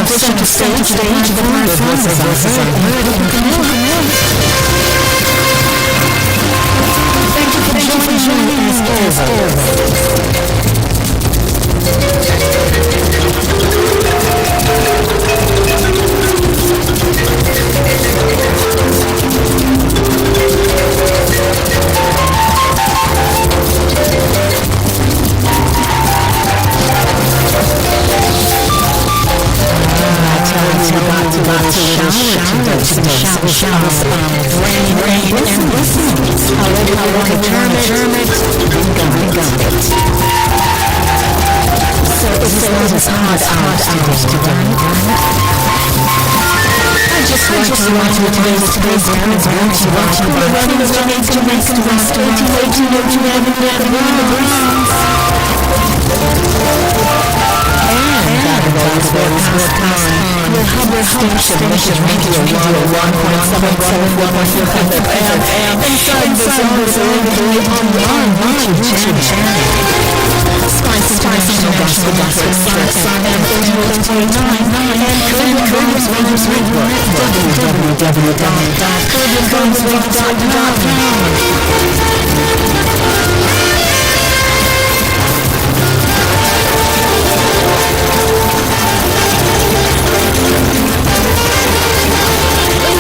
Center stage, the performance Thank you for joining us rain, and blessings. However, Kermit, Gumbit. So it was hard hours to run. I just want to raise today's parents to watch the weddings to make the rest of Station Radio 101.7 FM inside the online YouTube channel. Spice International Gospel Sign and Caribbean Rangers Network www.caribbeanrangers.com.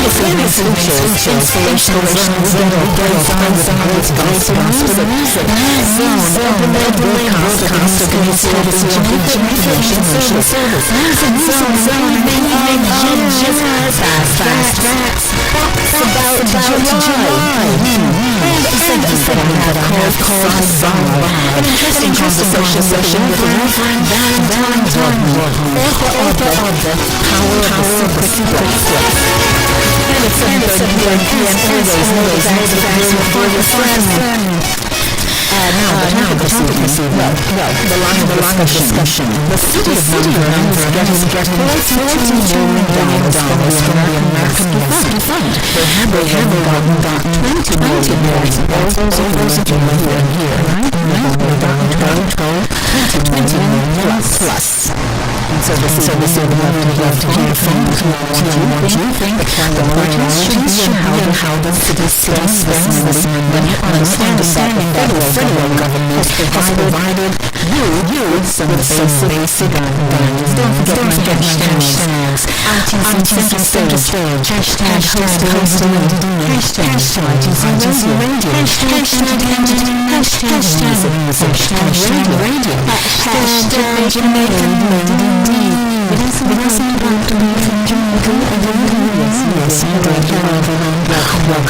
Inspirational an interesting conversation session with Reverend Valentine author of The Power of the Secret. And it's 7:30 p.m. always for your friends. Now the topic is the line of discussion. The city of Vancouver is getting $14 million from the American Fund. They haven't gotten $20 million here, right? They've gotten $20 million plus. And so this is the moment we love to hear from what you think the parties should be and how the city spends this money on understanding that the federal government has provided you with some basic guidelines. Don't forget my hashtags. Anti-Central Stage. Hashtag hosted Hashtag radio. Hashtag radio. Hashtag Jamaican. It isn't about to be Yes, welcome.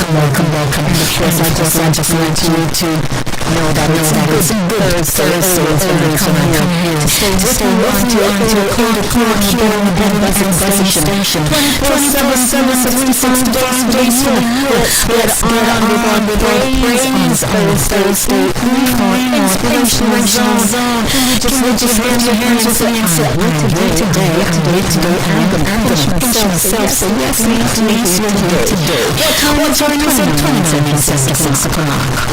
And of course, I just want to know that it's good Thursday come here to stay on to a cold o'clock here on the Buzzing Station. 24/7 days a year. Get on the brains on Thursday evening. Inspirational zone. Just raise your hands with me and say, today, I'm going to push myself. So yes, means today. What time is it? 6 o'clock.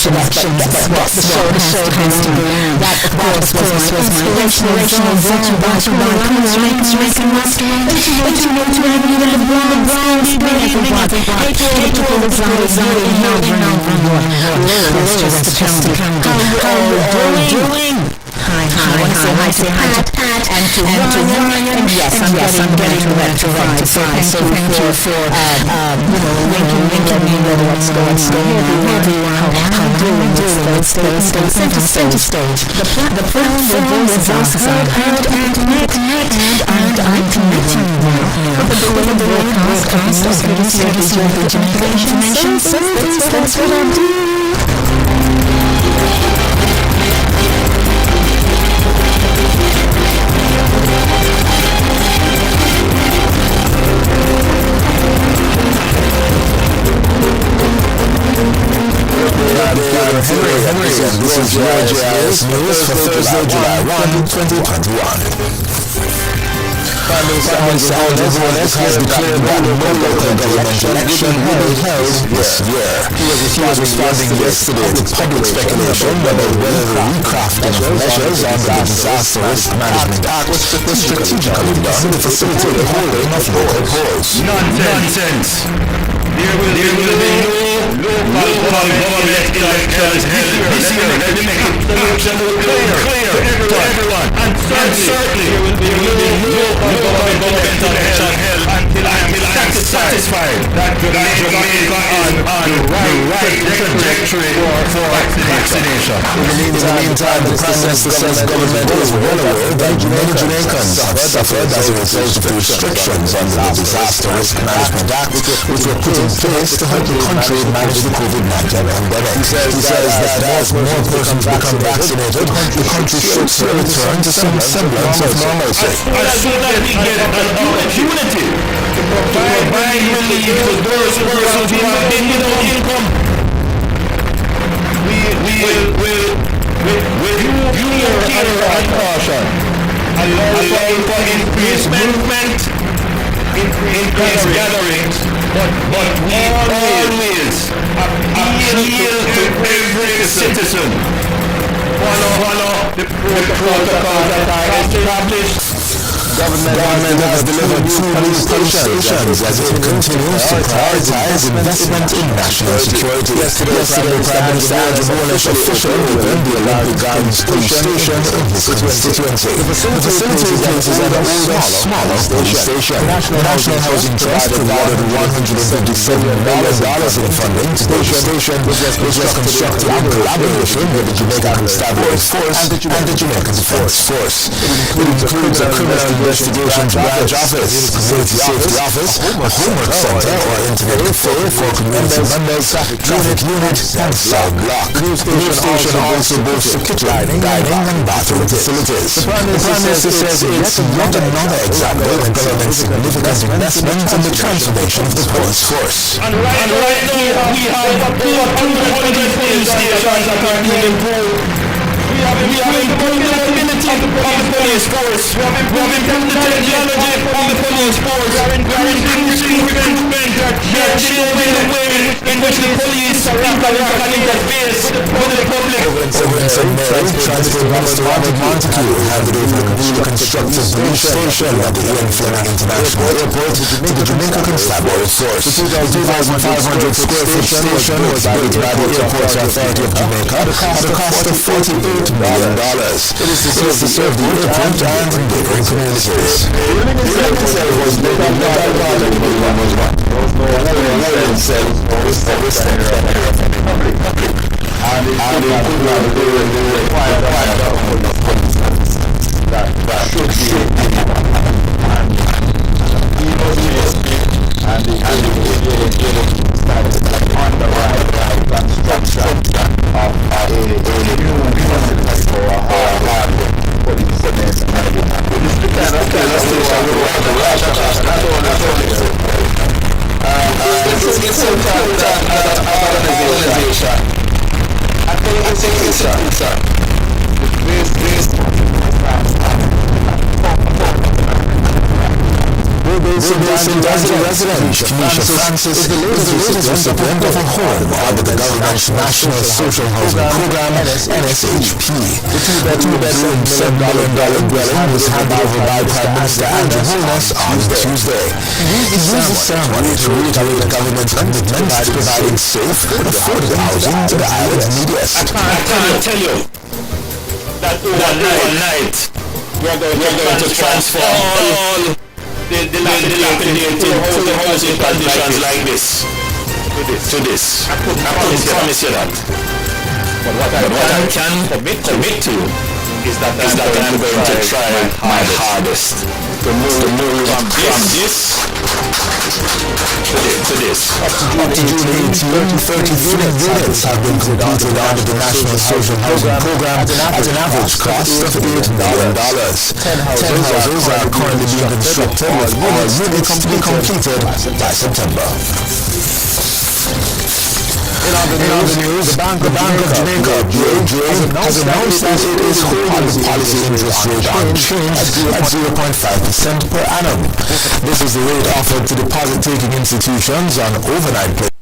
selection. That's what the show has to be. That, of course, was my inspirational zone. Watch my Ranks restaurant. Into Avenue, the LeBron, good evening, everyone. Hey, to all the zombies in Melbourne. Let's just come. How are you doing? Hi, I want to say hi to Pat and to Ryan. And yes, I'm getting to rectify. So thank you for, linking me with what's going on. Everyone, how are you doing? Center stage. The platform is also heard and I'm connecting now. With the broadcast of service information. So that's what I'm doing. Theodore Henry, and this is your GIS News for Thursday, July 1, 2021. Prime Minister Andrew Holness has declared that no local government election will be held this year. He was responding yesterday to public speculation about whether the recrafting of measures under the Disaster Risk Management Act was strategically done to facilitate the holding of local polls. Nonsense! There will be no local government elections held this year. Let me make it absolutely clear to everyone. And certainly there will be no local government election held until I am satisfied that Jamaica is on the right trajectory for vaccination. In the meantime, the Prime Minister says the government is well aware that many Jamaicans have suffered as a result of the restrictions under the Disaster Risk Management Act, which were put in place to help the country manage the COVID-19 pandemic. He says that as more persons become vaccinated, the country should soon return to some semblance of normalcy. As soon as we get an opportunity to provide relief to those persons who have been without income, we will due care and caution allow for increased movement, increased gatherings, but we always appeal to every citizen. Follow the protocols that are established. Government has delivered 2 new police stations as it continues to prioritize investment in national security. Yesterday, Prime Minister Andrew Holness officially opened the Olympic Gardens police station in his constituency. The facility replaces an older, smaller police station. The National Housing Trust provided $157 million in funding to the station, which was constructed in collaboration with the Jamaica Constabulary Force and the Jamaica Defence Force. It includes a criminal investigations branch office, community safety office, a homework center or internet cafe for community members, traffic unit, and cell block. The new station also boasts a kitchen, dining, and bathroom facilities. The Prime Minister says it's yet another example of government's significant investment in the transformation of the police force. And right now we have over 200 police stations that are being improved. We have improved the mobility of the police force. We have improved the technology of the police force. We are increasing recruitment. We are changing the way in which the police interact and interface with the public. Over in St. Mary, Transport Minister Robert Montague handed over a newly constructed police station at the Ian Fleming International Airport to the Jamaica Constabulary Force. The 2,500 square foot station was built by the Airports Authority of Jamaica at a cost of $48 million. It is to serve the airport and neighboring communities. Resident Kenesha Francis is the latest recipient of a home under the government's National Social Housing Program, NSHP. The two-bedroom $7 million dwelling was handed over by Prime Minister Andrew Holness on Tuesday. He used the ceremony to reiterate the government's commitment to providing safe, affordable housing to the island's neediest. I can't tell you that overnight we're going to transform all the dilapidated housing conditions like this to this. I couldn't promise you that. But what I can commit to is that I'm going to try my hardest to move from this to this. Up to June 18, 33 units have been completed under the National Social Housing Program at an average cost of $8 million. 10 houses are currently being constructed with all units to be completed by September. other news, the Bank of Jamaica (BOJ) has announced that it is holding the policy interest rate unchanged at 0.5% per annum. This is the rate offered to deposit-taking institutions on overnight placements.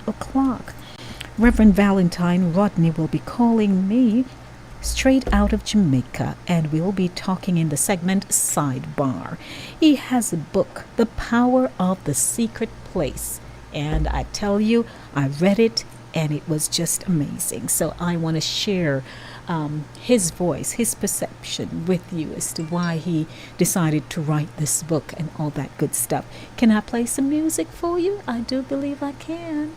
o'clock. Reverend Valentine Rodney will be calling me straight out of Jamaica, and we'll be talking in the segment Sidebar. He has a book, The Power of the Secret Place, and I tell you, I read it and it was just amazing. So I want to share his voice, his perception with you as to why he decided to write this book and all that good stuff. Can I play some music for you? I do believe I can.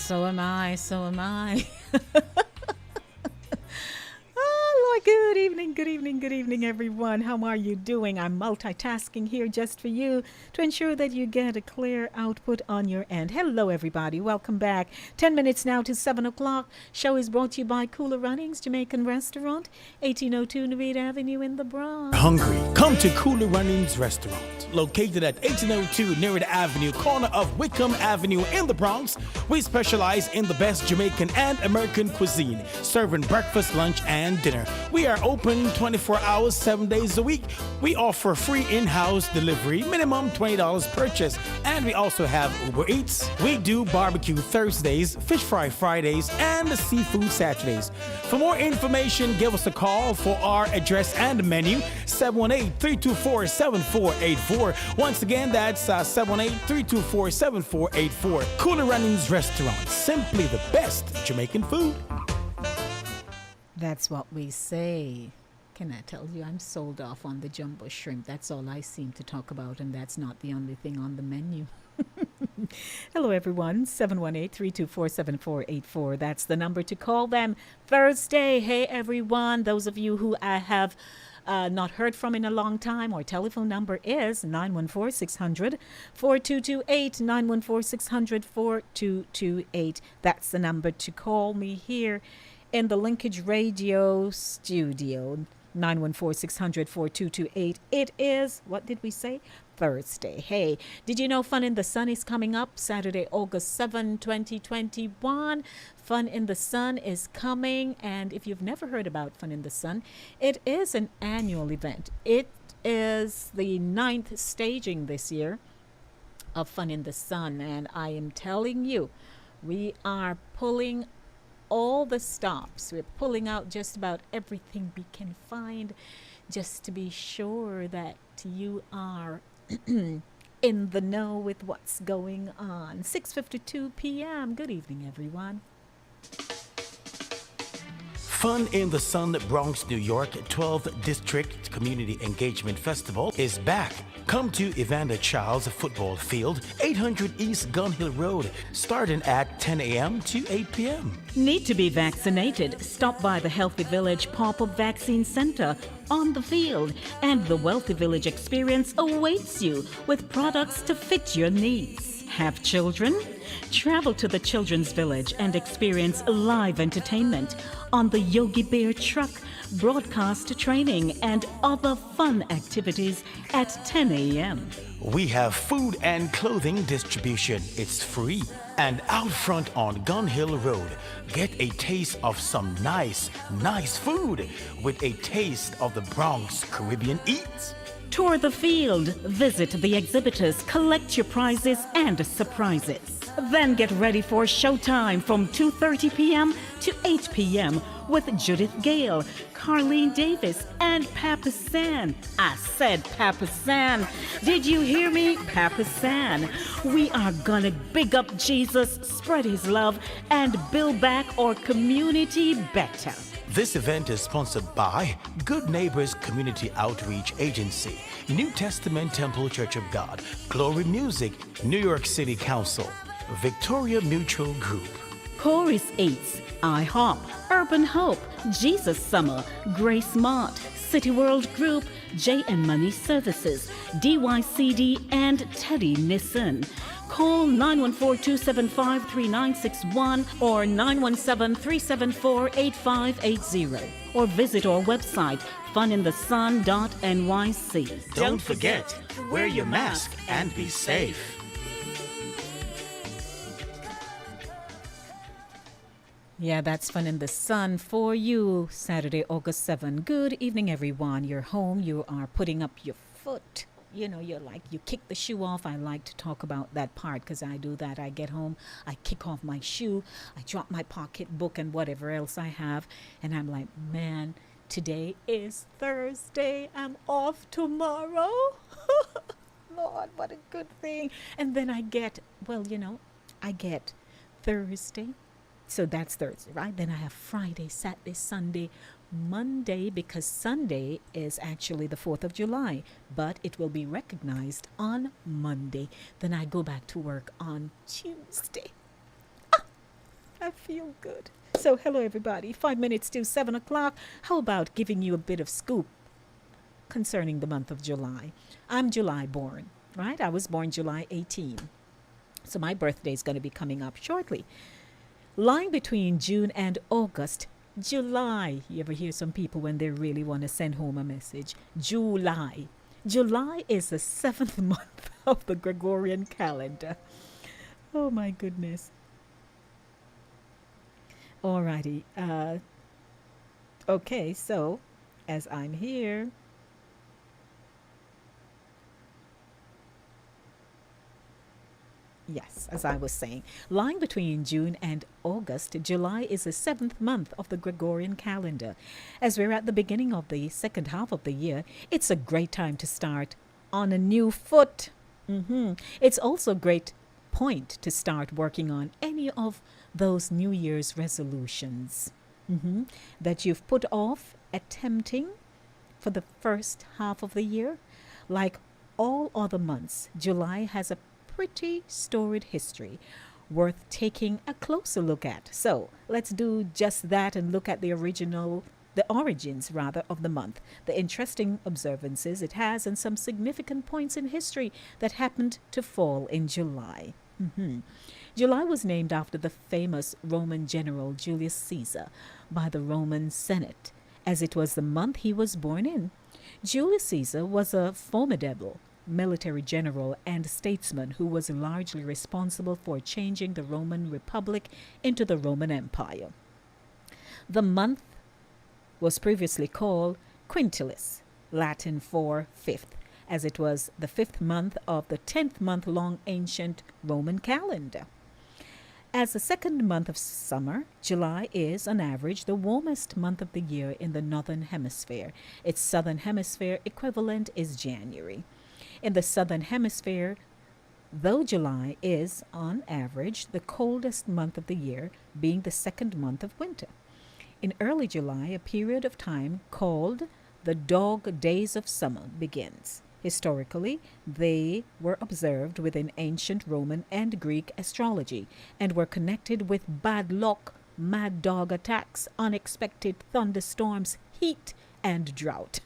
So am I. So am I. Oh, Lord, good evening, good evening, good evening, everyone. How are you doing? I'm multitasking here just for you to ensure that you get a clear output on your end. Hello, everybody. Welcome back. 10 minutes now to 7 o'clock. Show is brought to you by Cooler Runnings Jamaican Restaurant, 1802 Naveed Avenue in the Bronx. Hungry? Come to Cooler Runnings Restaurant. Located at 1802 Nereid Avenue, corner of Wickham Avenue in the Bronx, we specialize in the best Jamaican and American cuisine, serving breakfast, lunch, and dinner. We are open 24 hours, 7 days a week. We offer free in-house delivery, minimum $20 purchase, and we also have Uber Eats. We do barbecue Thursdays, fish fry Fridays, and seafood Saturdays. For more information, give us a call for our address and menu, 718-324-7484. Once again, that's 718-324-7484. Cooler Runnings Restaurant, simply the best Jamaican food. That's what we say. Can I tell you, I'm sold off on the jumbo shrimp. That's all I seem to talk about, and that's not the only thing on the menu. Hello, everyone. 718-324-7484. That's the number to call them. Thursday. Hey, everyone. Those of you who I have not heard from in a long time, our telephone number is 914-600-4228, 914-600-4228. That's the number to call me here in the Linkage Radio studio, 914-600-4228. It is, what did we say? Thursday. Hey, did you know Fun in the Sun is coming up Saturday, August 7, 2021? Fun in the Sun is coming, and if you've never heard about Fun in the Sun, it is an annual event. It is the 9th staging this year of Fun in the Sun, and I am telling you, we are pulling all the stops. We're pulling out just about everything we can find just to be sure that you are in the know with what's going on. 6:52 p.m. Good evening, everyone. Fun in the Sun, Bronx, New York, 12th District Community Engagement Festival is back. Come to Evander Childs Football Field, 800 East Gun Hill Road, starting at 10 a.m. to 8 p.m. Need to be vaccinated? Stop by the Healthy Village Pop-Up Vaccine Center on the field, and the Wealthy Village experience awaits you with products to fit your needs. Have children? Travel to the Children's Village and experience live entertainment on the Yogi Bear truck, broadcast training, and other fun activities at 10 a.m. We have food and clothing distribution. It's free. And out front on Gun Hill Road, get a taste of some nice food with a taste of the Bronx Caribbean Eats. Tour the field, visit the exhibitors, collect your prizes and surprises. Then get ready for showtime from 2:30 p.m. to 8 p.m. with Judith Gale, Carlene Davis, and Papa San. I said Papa San. Did you hear me? Papa San. We are gonna big up Jesus, spread his love, and build back our community better. This event is sponsored by Good Neighbors Community Outreach Agency, New Testament Temple Church of God, Glory Music, New York City Council, Victoria Mutual Group, Chorus Eats, IHOP, Urban Hope, Jesus Summer, Grace Mart, City World Group, J and Money Services, DYCD, and Teddy Nissan. Call 914-275-3961 or 917-374-8580 or visit our website funinthesun.nyc. Don't forget, wear your mask and be safe. Yeah, that's Fun in the Sun for you, Saturday, August 7. Good evening, everyone. You're home. You are putting up your foot. You know, you kick the shoe off. I like to talk about that part because I do that. I get home, I kick off my shoe, I drop my pocketbook and whatever else I have. And I'm like, man, today is Thursday. I'm off tomorrow. Lord, what a good thing. And then I get Thursday. So that's Thursday, right? Then I have Friday, Saturday, Sunday, Monday, because Sunday is actually the 4th of July, but it will be recognized on Monday. Then I go back to work on Tuesday. I feel good. So, hello everybody. 5 minutes to 7 o'clock. How about giving you a bit of scoop concerning the month of July? I'm July born, right? I was born July 18. So, my birthday is going to be coming up shortly. Lying between June and August, July. You ever hear some people when they really want to send home a message? July. July is the seventh month of the Gregorian calendar. Oh my goodness. Alrighty. Okay, so as I'm here, yes, as I was saying, lying between June and August, July is the seventh month of the Gregorian calendar. As we're at the beginning of the second half of the year, it's a great time to start on a new foot. It's also a great point to start working on any of those New Year's resolutions that you've put off attempting for the first half of the year. Like all other months, July has a pretty storied history worth taking a closer look at. So let's do just that and look at the origins of the month, the interesting observances it has, and some significant points in history that happened to fall in July. July was named after the famous Roman general Julius Caesar by the Roman Senate, as it was the month he was born in. Julius Caesar was a formidable military general and statesman who was largely responsible for changing the Roman Republic into the Roman Empire. The month was previously called Quintilis, Latin for fifth, as it was the fifth month of the 10th-month-long ancient Roman calendar. As the second month of summer, July is, on average, the warmest month of the year in the northern hemisphere. Its southern hemisphere equivalent is January. In the southern hemisphere, though July is, on average, the coldest month of the year, being the second month of winter. In early July, a period of time called the dog days of summer begins. Historically, they were observed within ancient Roman and Greek astrology and were connected with bad luck, mad dog attacks, unexpected thunderstorms, heat, and drought.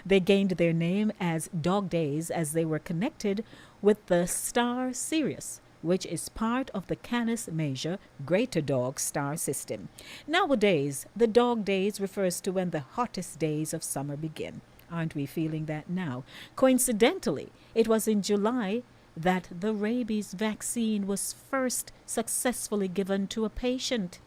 They gained their name as dog days as they were connected with the star Sirius, which is part of the Canis Major Greater Dog star system. Nowadays, the dog days refers to when the hottest days of summer begin. Aren't we feeling that now? Coincidentally, it was in July that the rabies vaccine was first successfully given to a patient.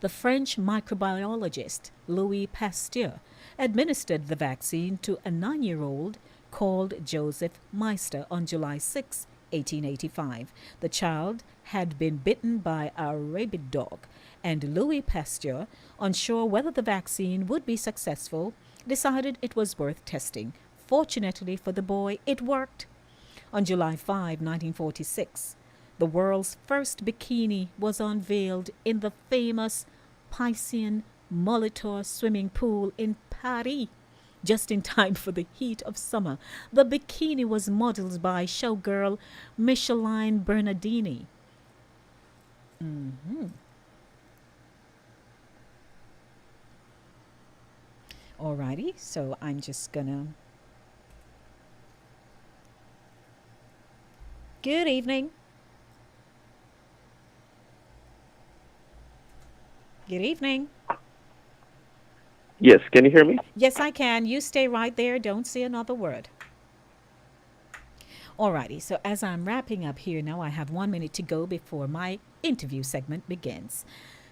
The French microbiologist Louis Pasteur administered the vaccine to a 9-year-old called Joseph Meister on July 6, 1885. The child had been bitten by a rabid dog, and Louis Pasteur, unsure whether the vaccine would be successful, decided it was worth testing. Fortunately for the boy, it worked. On July 5, 1946, the world's first bikini was unveiled in the famous Piscine Molitor swimming pool in Paris, just in time for the heat of summer. The bikini was modeled by showgirl Micheline Bernardini. Alrighty, so I'm just gonna... Good evening. Good evening. Yes, can you hear me? Yes, I can. You stay right there. Don't say another word. Alrighty, so as I'm wrapping up here now, I have 1 minute to go before my interview segment begins.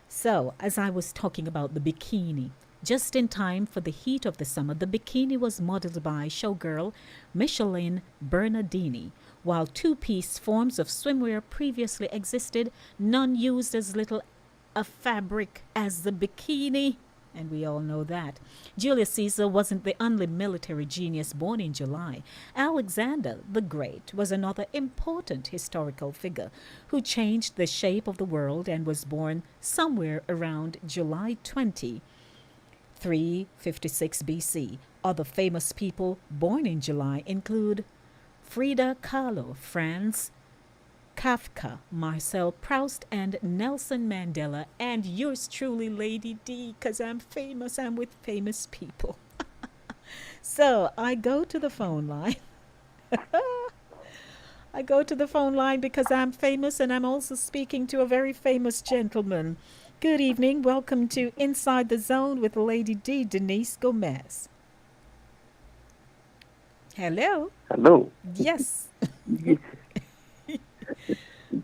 So, as I was talking about the bikini, just in time for the heat of the summer, the bikini was modeled by showgirl Micheline Bernardini. While two-piece forms of swimwear previously existed, none used as little a fabric as the bikini. And we all know that. Julius Caesar wasn't the only military genius born in July. Alexander the Great was another important historical figure who changed the shape of the world and was born somewhere around July 20, 356 BC. Other famous people born in July include Frida Kahlo, Franz Kafka, Marcel Proust, and Nelson Mandela, and yours truly, Lady D, because I'm famous. I'm with famous people. So I go to the phone line. I go to the phone line because I'm famous and I'm also speaking to a very famous gentleman. Good evening. Welcome to Inside the Zone with Lady D, Denise Gomez. Hello. Hello. Yes.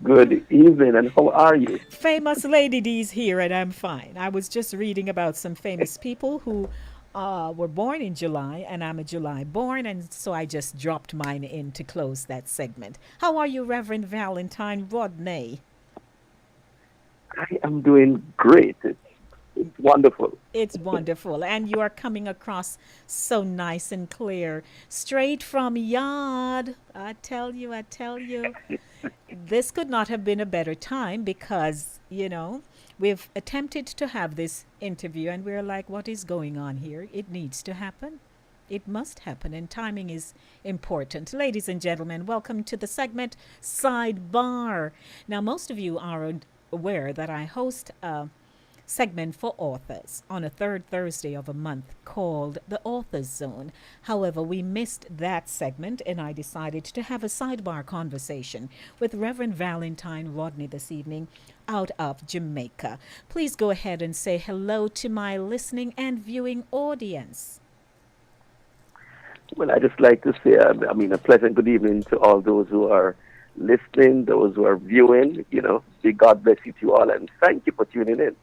Good evening, and how are you? Famous Lady D's here, and I'm fine. I was just reading about some famous people who were born in July, and I'm a July born, and so I just dropped mine in to close that segment. How are you, Reverend Valentine Rodney? I am doing great. It's wonderful. It's wonderful, and you are coming across so nice and clear, straight from Yard. I tell you. This could not have been a better time because, we've attempted to have this interview and we're like, what is going on here? It needs to happen. It must happen, and timing is important. Ladies and gentlemen, welcome to the segment Sidebar. Now, most of you are aware that I host a segment for authors on a third Thursday of a month called the Author's Zone. However, we missed that segment and I decided to have a sidebar conversation with Reverend Valentine Rodney this evening out of Jamaica. Please go ahead and say hello to my listening and viewing audience. Well, I just like to say, a pleasant good evening to all those who are listening, those who are viewing. May God bless you to all, and thank you for tuning in.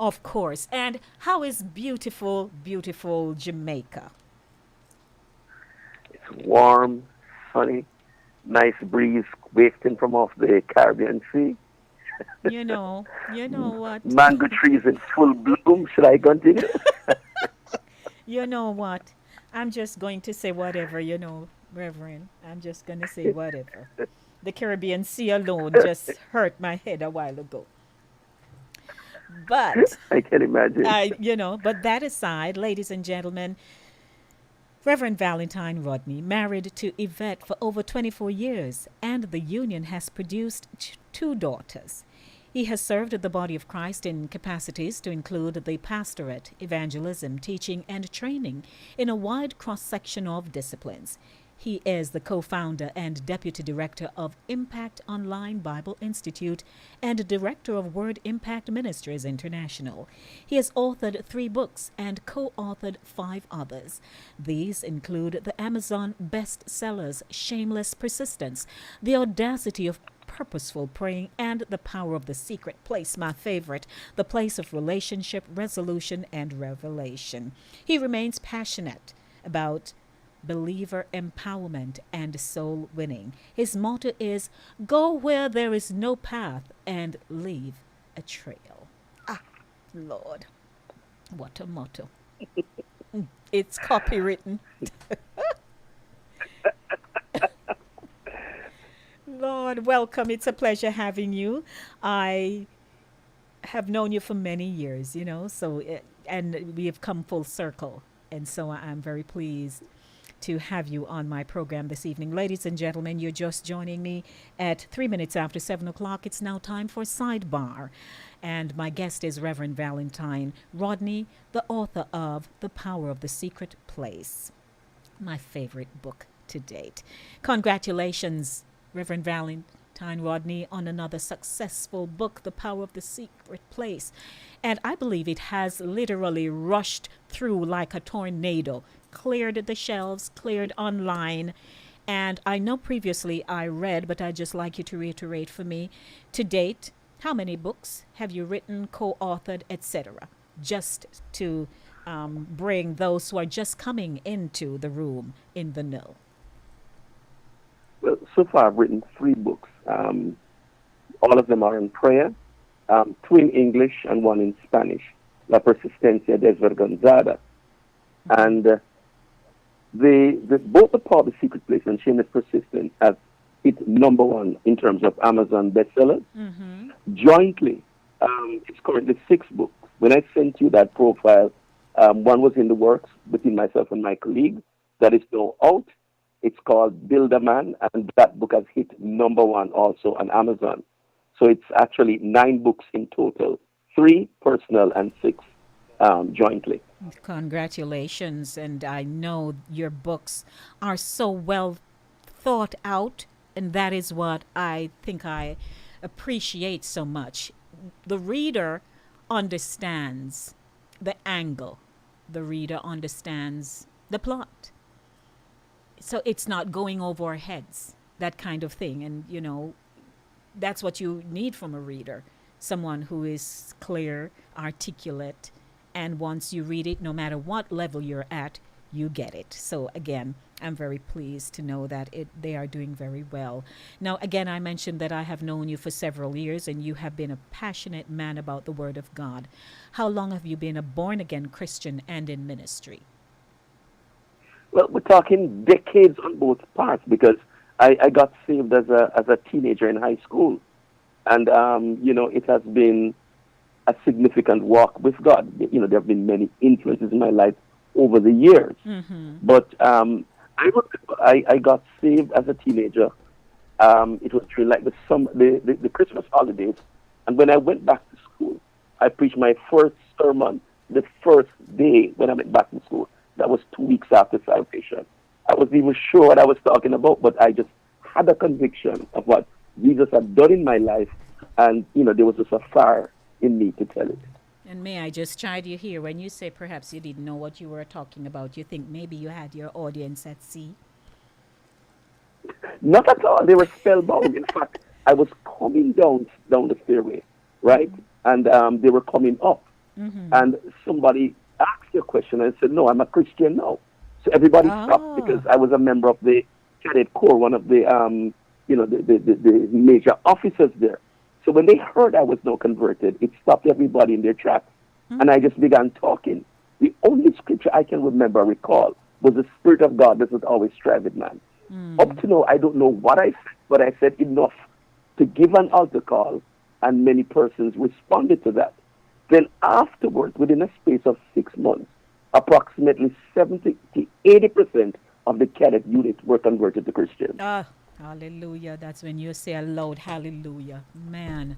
Of course. And how is beautiful, beautiful Jamaica? It's warm, sunny, nice breeze wafting from off the Caribbean Sea. You know what? Mango trees in full bloom. Should I continue? You know what? I'm just going to say whatever, Reverend. I'm just going to say whatever. The Caribbean Sea alone just hurt my head a while ago. But I can imagine. But that aside, ladies and gentlemen, Reverend Valentine Rodney married to Yvette for over 24 years, and the union has produced two daughters. He has served the body of Christ in capacities to include the pastorate, evangelism, teaching, and training in a wide cross-section of disciplines. He is the co-founder and deputy director of Impact Online Bible Institute and director of Word Impact Ministries International. He has authored 3 books and co-authored 5 others. These include the Amazon bestsellers Shameless Persistence, The Audacity of Purposeful Praying, and The Power of the Secret Place, my favorite, the place of relationship, resolution, and revelation. He remains passionate about believer empowerment and soul winning. His motto is, go where there is no path and leave a trail. Ah, Lord, what a motto. It's copywritten. Lord, welcome. It's a pleasure having you. I have known you for many years, and we have come full circle. And so I'm very pleased to have you on my program this evening. Ladies and gentlemen, you're just joining me at 3 minutes after 7 o'clock. It's now time for Sidebar. And my guest is Reverend Valentine Rodney, the author of The Power of the Secret Place, my favorite book to date. Congratulations, Reverend Valentine Rodney, on another successful book, The Power of the Secret Place. And I believe it has literally rushed through like a tornado, cleared the shelves, cleared online. And I know previously I read, but I'd just like you to reiterate for me, to date, how many books have you written, co-authored, etc.? Just to bring those who are just coming into the room in the know. Well, so far I've written 3 books. All of them are in prayer, 2 in English and 1 in Spanish, La Persistencia Desvergonzada. And both The Power of the Secret Place and Shameless Persistence have hit number 1 in terms of Amazon bestsellers. Mm-hmm. Jointly, it's currently 6 books. When I sent you that profile, 1 was in the works between myself and my colleague. That is now out. It's called Build a Man, and that book has hit #1 also on Amazon. So it's actually 9 books in total, 3 personal and 6 jointly. Congratulations. And I know your books are so well thought out, and that is what I think I appreciate so much. The reader understands the angle, the reader understands the plot. So it's not going over our heads, that kind of thing. And, that's what you need from a reader, someone who is clear, articulate, and once you read it, no matter what level you're at, you get it. So again, I'm very pleased to know that they are doing very well. Now, again, I mentioned that I have known you for several years and you have been a passionate man about the Word of God. How long have you been a born-again Christian and in ministry? Well, we're talking decades on both parts because I got saved as a teenager in high school. And, it has been a significant walk with God. There have been many influences in my life over the years. Mm-hmm. But I got saved as a teenager. It was during like the Christmas holidays. And when I went back to school, I preached my first sermon the first day when I went back to school. That was 2 weeks after salvation. I wasn't even sure what I was talking about, but I just had a conviction of what Jesus had done in my life. And, there was just a fire in me to tell it. And may I just chide you here, when you say perhaps you didn't know what you were talking about, you think maybe you had your audience at sea? Not at all. They were spellbound. In fact, I was coming down the stairway, right? And they were coming up. Mm-hmm. And somebody asked a question and I said, no, I'm a Christian now. So everybody stopped because I was a member of the cadet corps, one of the, the major officers there. So when they heard I was now converted, it stopped everybody in their tracks. Mm-hmm. And I just began talking. The only scripture I can recall, was the Spirit of God doesn't always strive with man. Mm. Up to now, I don't know what I said, but I said enough to give an altar call, and many persons responded to that. Then afterwards, within a space of 6 months, approximately 70 to 80% of the cadet unit were converted to Christians. Hallelujah. That's when you say a loud hallelujah. Man,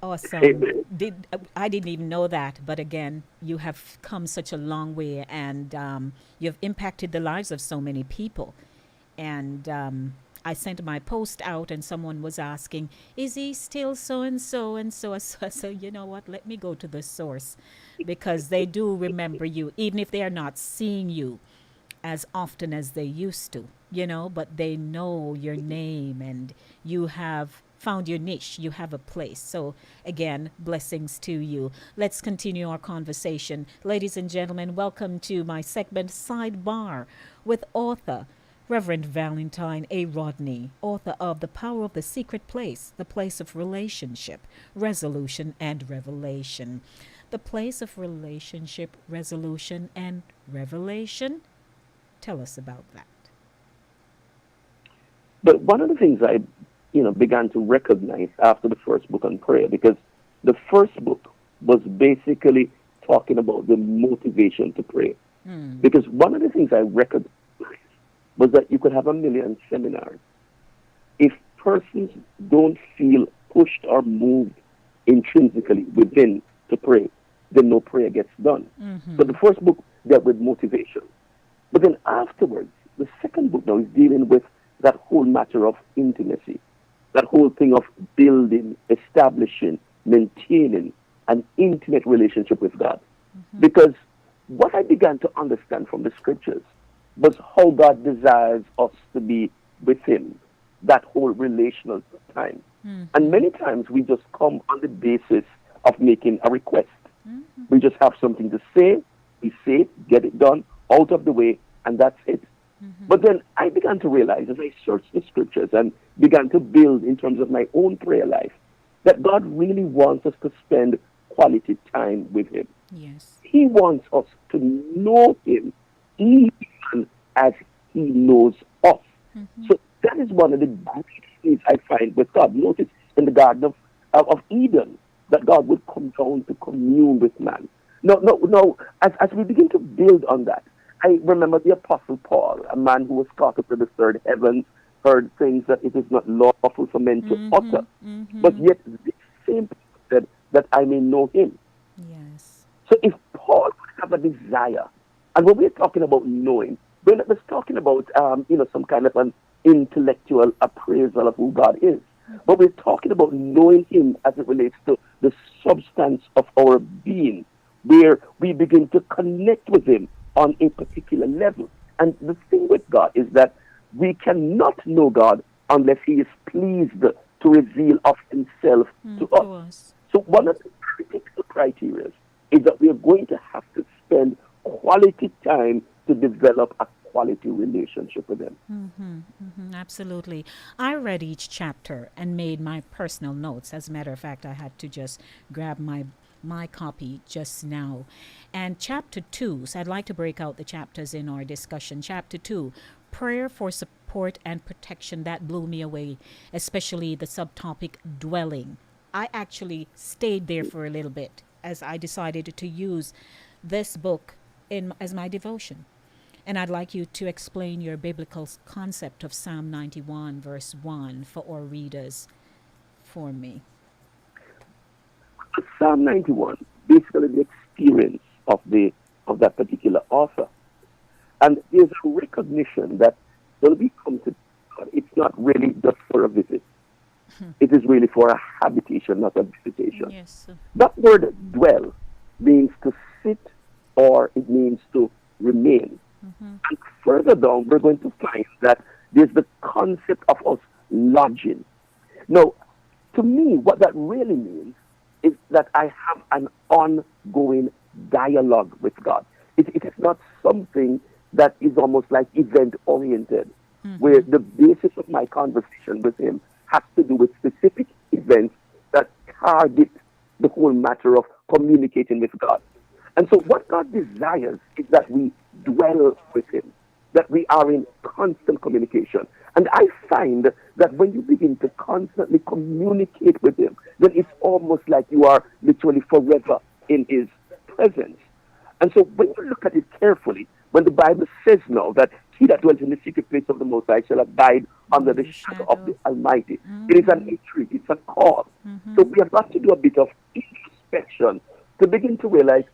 awesome. Amen. I didn't even know that. But again, you have come such a long way and you've impacted the lives of so many people. And I sent my post out and someone was asking, is he still so-and-so and so? So you know what? Let me go to the source because they do remember you, even if they are not seeing you as often as they used to, but they know your name and you have found your niche, you have a place. So again, blessings to you. Let's continue our conversation. Ladies and gentlemen, welcome to my segment Sidebar with author Reverend Valentine A. Rodney, author of The Power of the Secret Place, The Place of Relationship, Resolution, and Revelation. The place of relationship, resolution, and revelation? Tell us about that. But one of the things I, began to recognize after the first book on prayer, because the first book was basically talking about the motivation to pray. Mm. Because one of the things I recognized was that you could have 1 million seminars. If persons don't feel pushed or moved intrinsically within to pray, then no prayer gets done. Mm-hmm. So the first book dealt with motivation. But then afterwards, the second book now is dealing with that whole matter of intimacy, that whole thing of building, establishing, maintaining an intimate relationship with God. Mm-hmm. Because what I began to understand from the scriptures was how God desires us to be with Him, that whole relational time. Mm-hmm. And many times we just come on the basis of making a request. Mm-hmm. We just have something to say, we say it, get it done, out of the way, and that's it. Mm-hmm. But then I began to realize as I searched the scriptures and began to build in terms of my own prayer life, that God really wants us to spend quality time with Him. Yes. He wants us to know Him even as He knows us. Mm-hmm. So that is one of the great things I find with God. Notice in the Garden of Eden that God would come down to commune with man. No. As we begin to build on that, I remember the Apostle Paul, a man who was caught up to the third heavens, heard things that it is not lawful for men to utter. But yet, the same Paul said that I may know him. Yes. So if Paul would have a desire, and when we're talking about knowing, we're not just talking about, some kind of an intellectual appraisal of who God is, but we're talking about knowing him as it relates to the substance of our being, where we begin to connect with him on a particular level. And the thing with God is that we cannot know God unless he is pleased to reveal of himself to us. So one of the critical criteria is that we are going to have to spend quality time to develop a quality relationship with him. Absolutely. I read each chapter and made my personal notes. As a matter of fact, I had to just grab my copy just now. And chapter 2, so I'd like to break out the chapters in our discussion. Chapter 2, prayer for support and protection. That blew me away, especially the subtopic dwelling. I actually stayed there for a little bit as I decided to use this book as my devotion. And I'd like you to explain your biblical concept of Psalm 91, verse 1 for our readers for me. Psalm 91, basically the experience of that particular author. And there's a recognition that when we come to God, it's not really just for a visit. It is really for a habitation, not a visitation. Yes. That word dwell means to sit, or it means to remain. And further down, we're going to find that there's the concept of us lodging. Now, to me, what that really means is that I have an ongoing dialogue with God. It is not something that is almost like event-oriented, where the basis of my conversation with him has to do with specific events that target the whole matter of communicating with God. And so what God desires is that we dwell with him, that we are in constant communication. And I find that when you begin to constantly communicate with him, then it's almost like you are literally forever in his presence. And so when you look at it carefully, when the Bible says now that he that dwells in the secret place of the Most High shall abide under the shadow of the Almighty, it is an entreat, it's a call. So we have got to do a bit of introspection to begin to realize,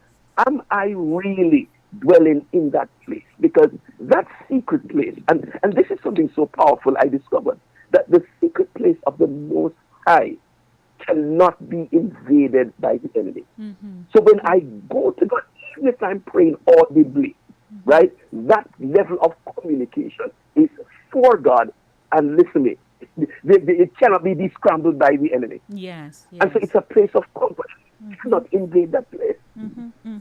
am I really dwelling in that place? Because that secret place, and this is something so powerful I discovered, that the secret place of the Most High cannot be invaded by the enemy. So when I go to God, even if I'm praying audibly, right, that level of communication is for God, and listen to me, it cannot be descrambled by the enemy. Yes. And so it's a place of comfort. You cannot invade that place.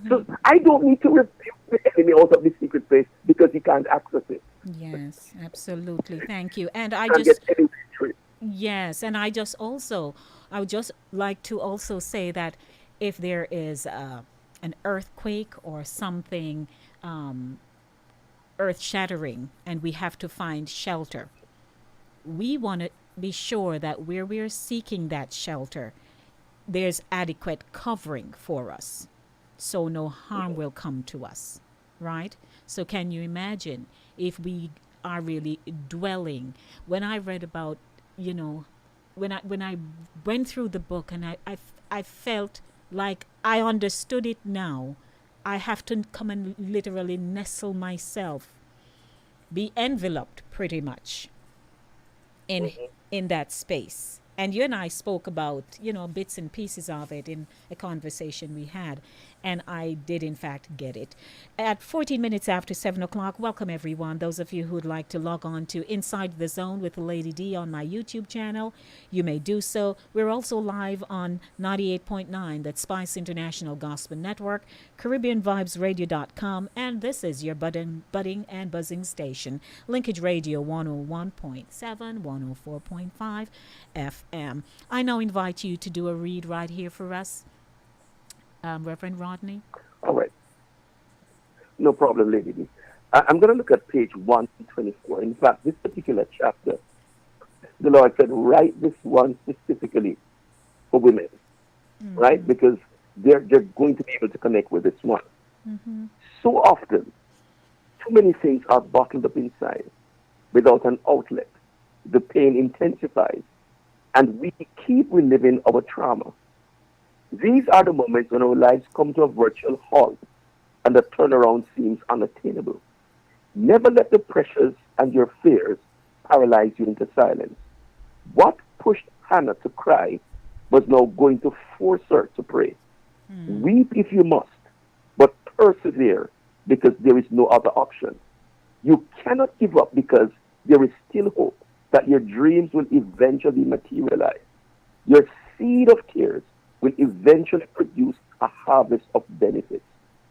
So I don't need to rebuke the enemy out of the secret place because he can't access it. Yes, absolutely. Thank you. And I would just like to also say that if there is an earthquake or something earth-shattering and we have to find shelter, we want to be sure that where we're seeking that shelter, there's adequate covering for us, so no harm will come to us, right? So can you imagine if we are really dwelling? When I read about, when I went through the book and I felt like I understood it now, I have to come and literally nestle myself, be enveloped pretty much in that space. And you and I spoke about, bits and pieces of it in a conversation we had. And I did, in fact, get it. At 14 minutes after 7 o'clock, welcome, everyone. Those of you who would like to log on to Inside the Zone with Lady D on my YouTube channel, you may do so. We're also live on 98.9, that's Spice International Gospel Network, CaribbeanVibesRadio.com, and this is your budding and buzzing station, Linkage Radio 101.7, 104.5 FM. I now invite you to do a read right here for us, Reverend Rodney. All right. No problem, Lady D. I'm going to look at page 124. In fact, this particular chapter, the Lord said, write this one specifically for women, right? Because they're going to be able to connect with this one. So often, too many things are bottled up inside without an outlet. The pain intensifies, and we keep reliving our trauma. These are the moments when our lives come to a virtual halt and the turnaround seems unattainable. Never let the pressures and your fears paralyze you into silence. What pushed Hannah to cry was now going to force her to pray. Weep if you must, but persevere because there is no other option. You cannot give up because there is still hope that your dreams will eventually materialize. Your seed of tears will eventually produce a harvest of benefits.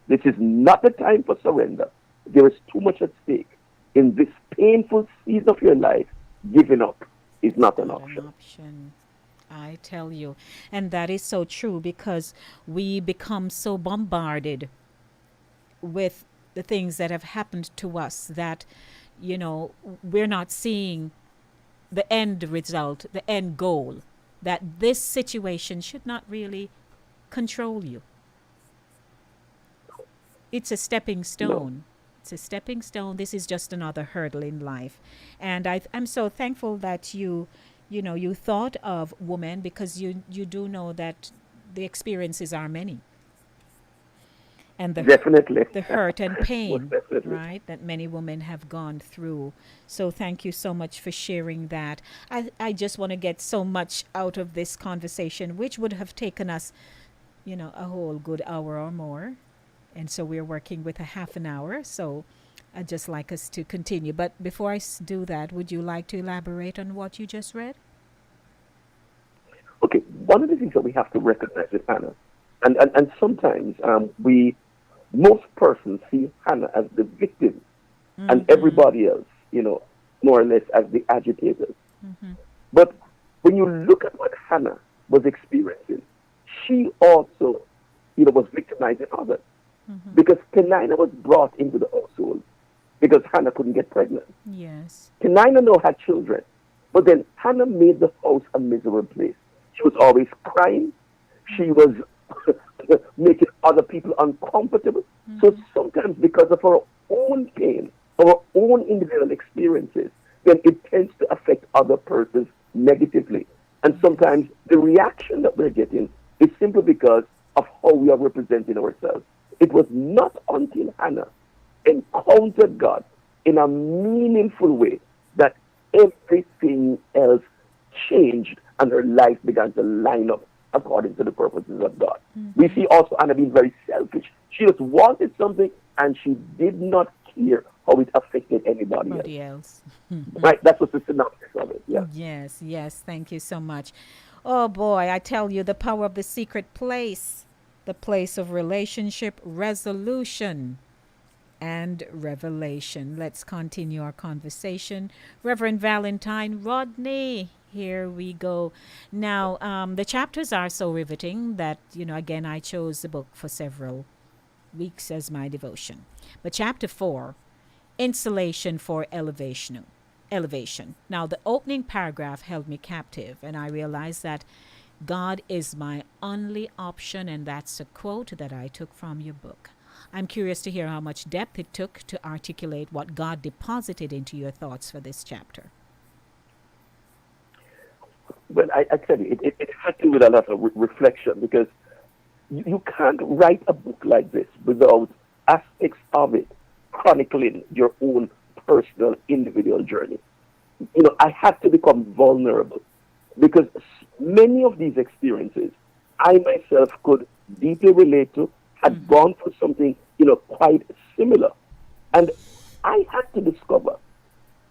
This is not the time for surrender. There is too much at stake. In this painful season of your life, giving up is not an option. I tell you. And that is so true because we become so bombarded with the things that have happened to us that, we're not seeing the end result, the end goal, that this situation should not really control you. It's a stepping stone. No. It's a stepping stone. This is just another hurdle in life. And I'm so thankful that you thought of women because you do know that the experiences are many. And Definitely. the hurt and Most pain, definitely. right, that many women have gone through. So thank you so much for sharing that. I just want to get so much out of this conversation, which would have taken us, a whole good hour or more. And so we're working with a half an hour. So I'd just like us to continue. But before I do that, would you like to elaborate on what you just read? Okay, one of the things that we have to recognize with Hannah, and sometimes most persons see Hannah as the victim and everybody else, more or less as the agitators. But when you look at what Hannah was experiencing, she also, was victimizing others. Because Penina was brought into the household because Hannah couldn't get pregnant. Yes. Penina now had children, but then Hannah made the house a miserable place. She was always crying. She was making other people uncomfortable. So sometimes because of our own pain, our own individual experiences, then it tends to affect other persons negatively. And sometimes the reaction that we're getting is simply because of how we are representing ourselves. It was not until Hannah encountered God in a meaningful way that everything else changed and her life began to line up according to the purposes of God. We see also Hannah being very selfish. She just wanted something and she did not care how it affected anybody else. Right? That's what the synopsis of it. Yeah. Yes. Thank you so much. Oh boy, I tell you, the power of the secret place, the place of relationship, resolution, and revelation. Let's continue our conversation. Reverend Valentine Rodney, here we go. Now, the chapters are so riveting that, again, I chose the book for several weeks as my devotion. But chapter 4, Insulation for Elevation. Now, the opening paragraph held me captive, and I realized that God is my only option, and that's a quote that I took from your book. I'm curious to hear how much depth it took to articulate what God deposited into your thoughts for this chapter. Well, I tell you, it had to do with a lot of reflection because you can't write a book like this without aspects of it chronicling your own personal, individual journey. I had to become vulnerable because many of these experiences I myself could deeply relate to, had gone through something, quite similar. And I had to discover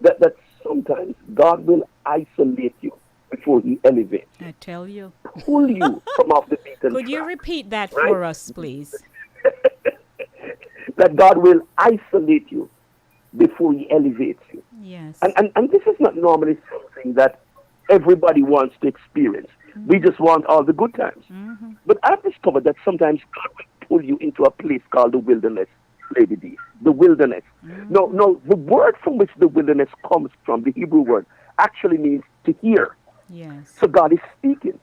that sometimes God will isolate you before he elevates you. I tell you. Pull you from off the beaten Could you track, repeat that right? for us, please? That God will isolate you before he elevates you. Yes. And this is not normally something that everybody wants to experience. We just want all the good times. But I've discovered that sometimes God will pull you into a place called the wilderness, Lady D. The wilderness. No, the word from which the wilderness comes from, the Hebrew word, actually means to hear. Yes. So God is speaking.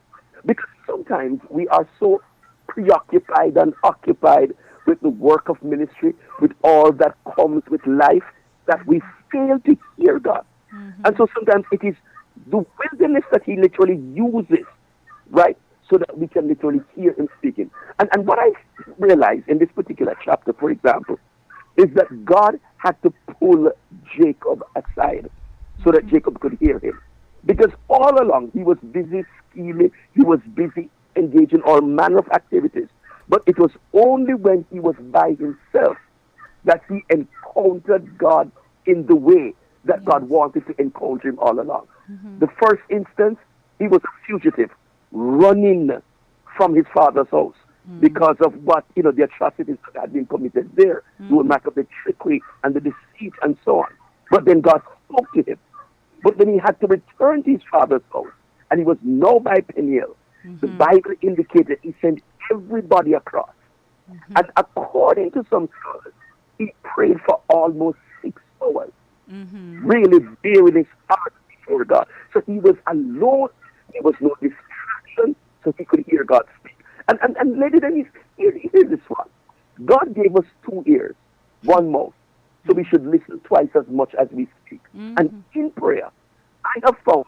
Because sometimes we are so preoccupied and occupied with the work of ministry, with all that comes with life, that we fail to hear God. And so sometimes it is the wilderness that he literally uses, right, so that we can literally hear him speaking. And what I realized in this particular chapter, for example, is that God had to pull Jacob aside so that Jacob could hear him. Because all along he was busy scheming, he was busy engaging all manner of activities. But it was only when he was by himself that he encountered God in the way that God wanted to encounter him all along. The first instance, he was a fugitive, running from his father's house because of what, the atrocities that had been committed there, the matter of the trickery and the deceit and so on. But then God spoke to him. But then he had to return to his father's house, and he was now by Peniel. The Bible indicated he sent everybody across. And according to some scholars, he prayed for almost 6 hours, really bearing his heart before God. So he was alone, there was no distraction, so he could hear God speak. And ladies and gentlemen, hear this one. God gave us 2 ears, 1 mouth, so we should listen twice as much as we speak. And in prayer, I have found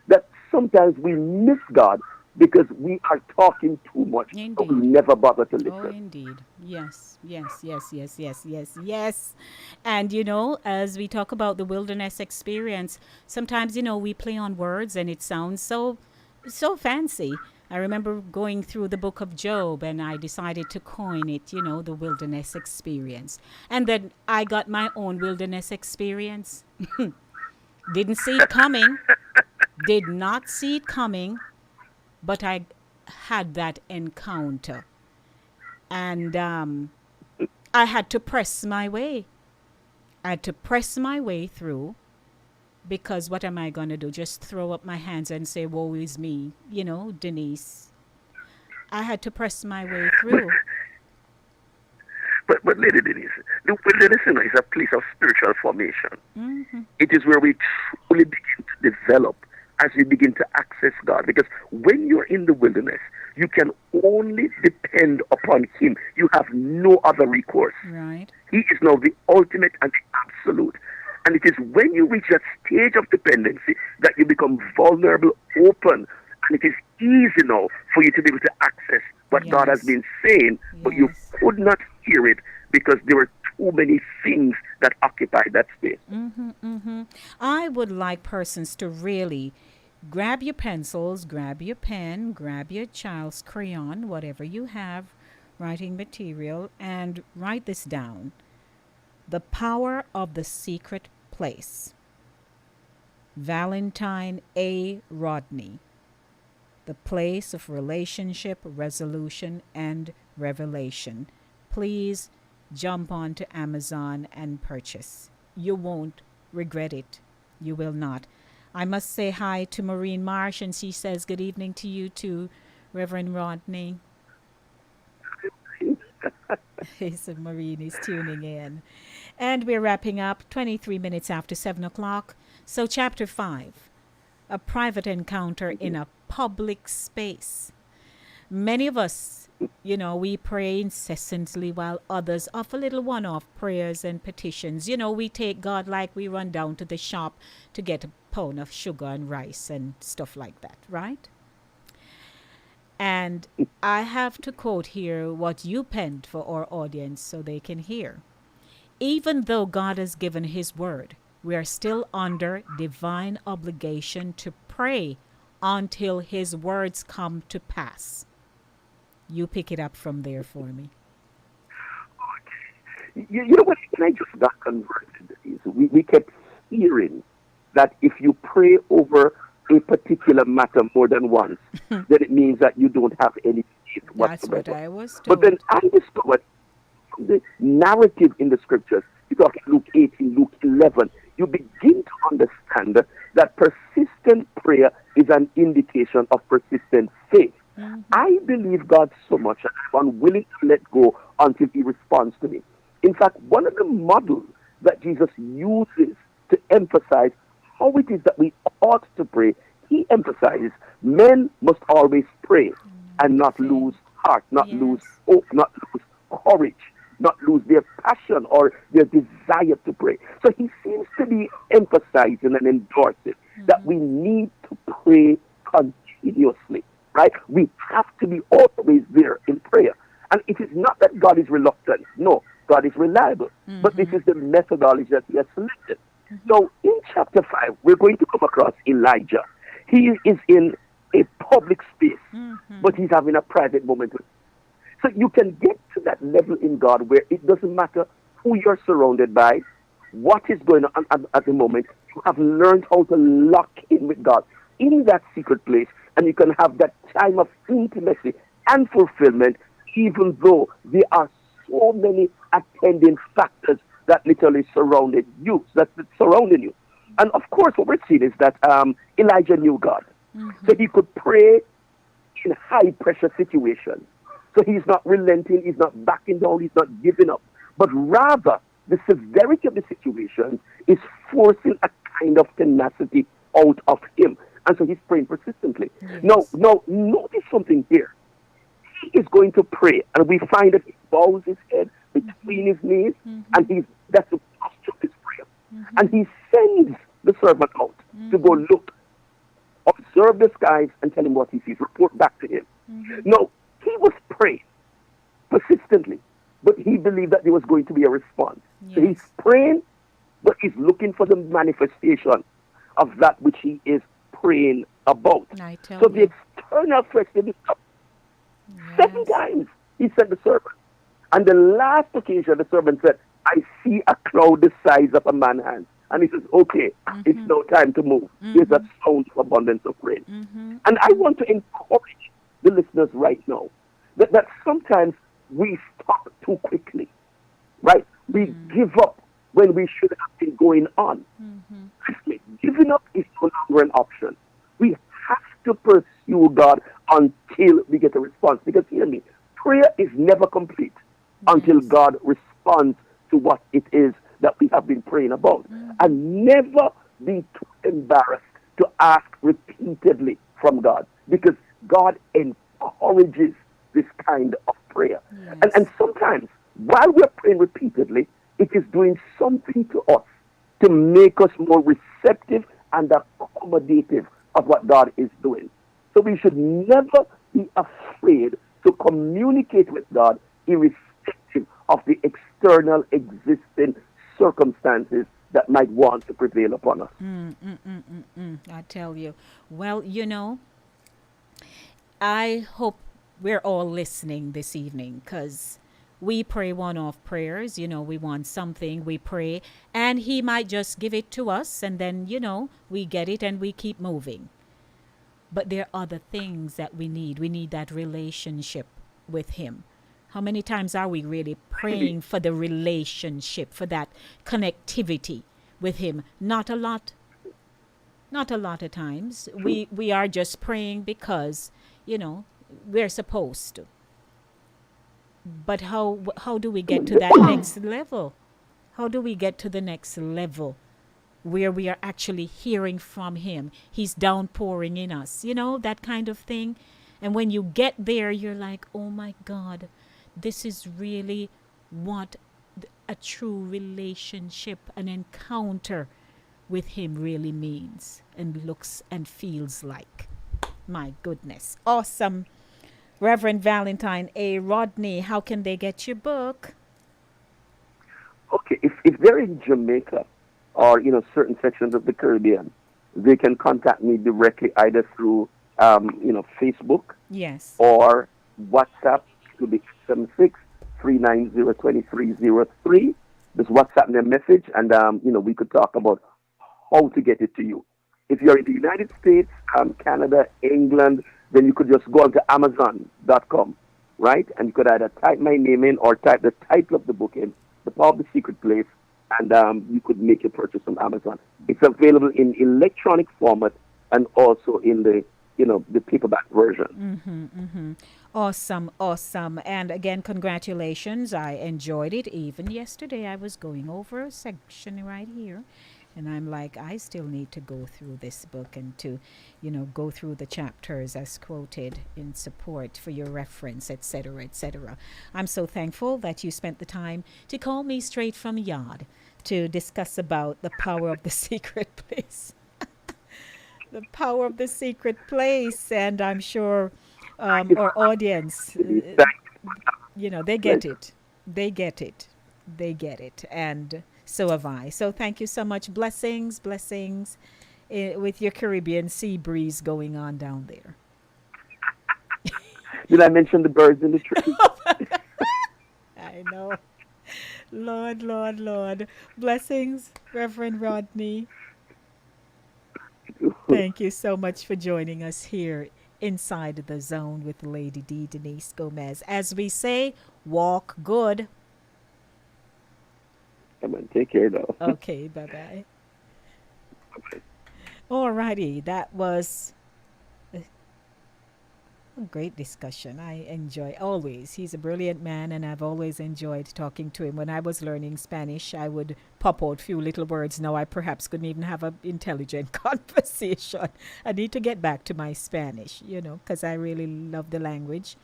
that sometimes we miss God because we are talking too much, but we never bother to listen. Oh, indeed. Yes. And, as we talk about the wilderness experience, sometimes, we play on words and it sounds so fancy. I remember going through the book of Job and I decided to coin it, the wilderness experience. And then I got my own wilderness experience. Didn't see it coming. Did not see it coming. But I had that encounter. And I had to press my way. I had to press my way through. Because what am I going to do? Just throw up my hands and say, woe is me, Denise. I had to press my way through. But Lady Denise, the wilderness is a place of spiritual formation. It is where we truly begin to develop as we begin to access God. Because when you're in the wilderness, you can only depend upon him. You have no other recourse. Right. He is now the ultimate and the absolute. And it is when you reach that stage of dependency that you become vulnerable, open, and it is easy now for you to be able to access what God has been saying, but you could not hear it because there were too many things that occupied that space. I would like persons to really grab your pencils, grab your pen, grab your child's crayon, whatever you have, writing material, and write this down. The Power of the Secret Place. Valentine A. Rodney. The Place of Relationship, Resolution, and Revelation. Please jump on to Amazon and purchase. You won't regret it. You will not. I must say hi to Maureen Marsh, and she says good evening to you too, Reverend Rodney. So Maureen is tuning in. And we're wrapping up 23 minutes after 7 o'clock. So chapter 5, a private encounter in a public space. Many of us, we pray incessantly while others offer little one-off prayers and petitions. We take God like we run down to the shop to get a pound of sugar and rice and stuff like that, right? And I have to quote here what you penned for our audience so they can hear. Even though God has given his word, we are still under divine obligation to pray until his words come to pass. You pick it up from there for me. You know what? When I just got converted, we kept hearing that if you pray over a particular matter more than once, then it means that you don't have any faith whatsoever. That's what I was told. But then I discovered the narrative in the scriptures. You talk Luke 18, Luke 11. You begin to understand that persistent prayer is an indication of persistent faith. I believe God so much that I'm unwilling to let go until he responds to me. In fact, one of the models that Jesus uses to emphasize how it is that we ought to pray, he emphasizes men must always pray and not lose heart, not lose hope, not lose courage. not lose their passion or their desire to pray. So he seems to be emphasizing and endorsing that we need to pray continuously, right? We have to be always there in prayer. And it is not that God is reluctant. No, God is reliable. But this is the methodology that he has selected. So in chapter 5, we're going to come across Elijah. He is in a public space, but he's having a private moment. So you can get to that level in God where it doesn't matter who you're surrounded by, what is going on at the moment. You have learned how to lock in with God in that secret place, and you can have that time of intimacy and fulfillment, even though there are so many attending factors that literally surrounding you. And of course, what we're seeing is that Elijah knew God. So he could pray in high pressure situations. So he's not relenting, he's not backing down, he's not giving up. But rather, the severity of the situation is forcing a kind of tenacity out of him. And so he's praying persistently. Now, notice something here. He is going to pray, and we find that he bows his head between his knees, and that's the posture of his prayer. And he sends the servant out to go look, observe the skies, and tell him what he sees, report back to him. Now, he was praying persistently, but he believed that there was going to be a response. So he's praying, but he's looking for the manifestation of that which he is praying about. So the external threats didn't stop. 7 times he sent the servant. And the last occasion, the servant said, I see a cloud the size of a man's hand. And he says, okay, it's now time to move. There's that sound of abundance of rain. And I want to encourage the listeners right now that sometimes we stop too quickly, right? We give up when we should have been going on. Giving up is no longer an option. We have to pursue God until we get a response. Because hear me, prayer is never complete until God responds to what it is that we have been praying about. And never be too embarrassed to ask repeatedly from God, because God encourages this kind of prayer. And sometimes, while we're praying repeatedly, it is doing something to us to make us more receptive and accommodative of what God is doing. So we should never be afraid to communicate with God irrespective of the external existing circumstances that might want to prevail upon us. I tell you. Well, I hope we're all listening this evening, because we pray one-off prayers. We want something, we pray, and he might just give it to us, and then, we get it and we keep moving. But there are other things that we need. We need that relationship with him. How many times are we really praying for the relationship, for that connectivity with him? Not a lot. Not a lot of times. We are just praying because, we're supposed to. But how do we get to that next level? How do we get to the next level where we are actually hearing from him? He's downpouring in us, that kind of thing. And when you get there, you're like, oh my God, this is really what a true relationship, an encounter with him really means and looks and feels like. My goodness. Awesome. Reverend Valentine A. Rodney, how can they get your book? Okay, if they're in Jamaica or, certain sections of the Caribbean, they can contact me directly either through, Facebook. Yes. Or WhatsApp to be 76-390-2303. Just WhatsApp me a message, and, we could talk about how to get it to you. If you're in the United States, Canada, England, then you could just go onto Amazon.com, right? And you could either type my name in or type the title of the book in, The Power of the Secret Place, and you could make your purchase from Amazon. It's available in electronic format and also in the paperback version. Awesome. And again, congratulations. I enjoyed it. Even yesterday, I was going over a section right here, And I'm like, I still need to go through this book and to, go through the chapters as quoted in support for your reference, etc., etc. I'm so thankful that you spent the time to call me straight from yard to discuss about the power of the secret place. The power of the secret place. And I'm sure our audience, they get it. They get it. They get it. And so have I. So thank you so much. Blessings with your Caribbean sea breeze going on down there. Did I mention the birds in the tree? I know. Lord. Blessings, Reverend Rodney. Thank you so much for joining us here inside the zone with Lady D. Denise Gomez. As we say, walk good. Come on, take care now. Okay, bye-bye. Alrighty, that was a great discussion. I enjoy always. He's a brilliant man, and I've always enjoyed talking to him. When I was learning Spanish, I would pop out a few little words. Now I perhaps couldn't even have an intelligent conversation. I need to get back to my Spanish, because I really love the language.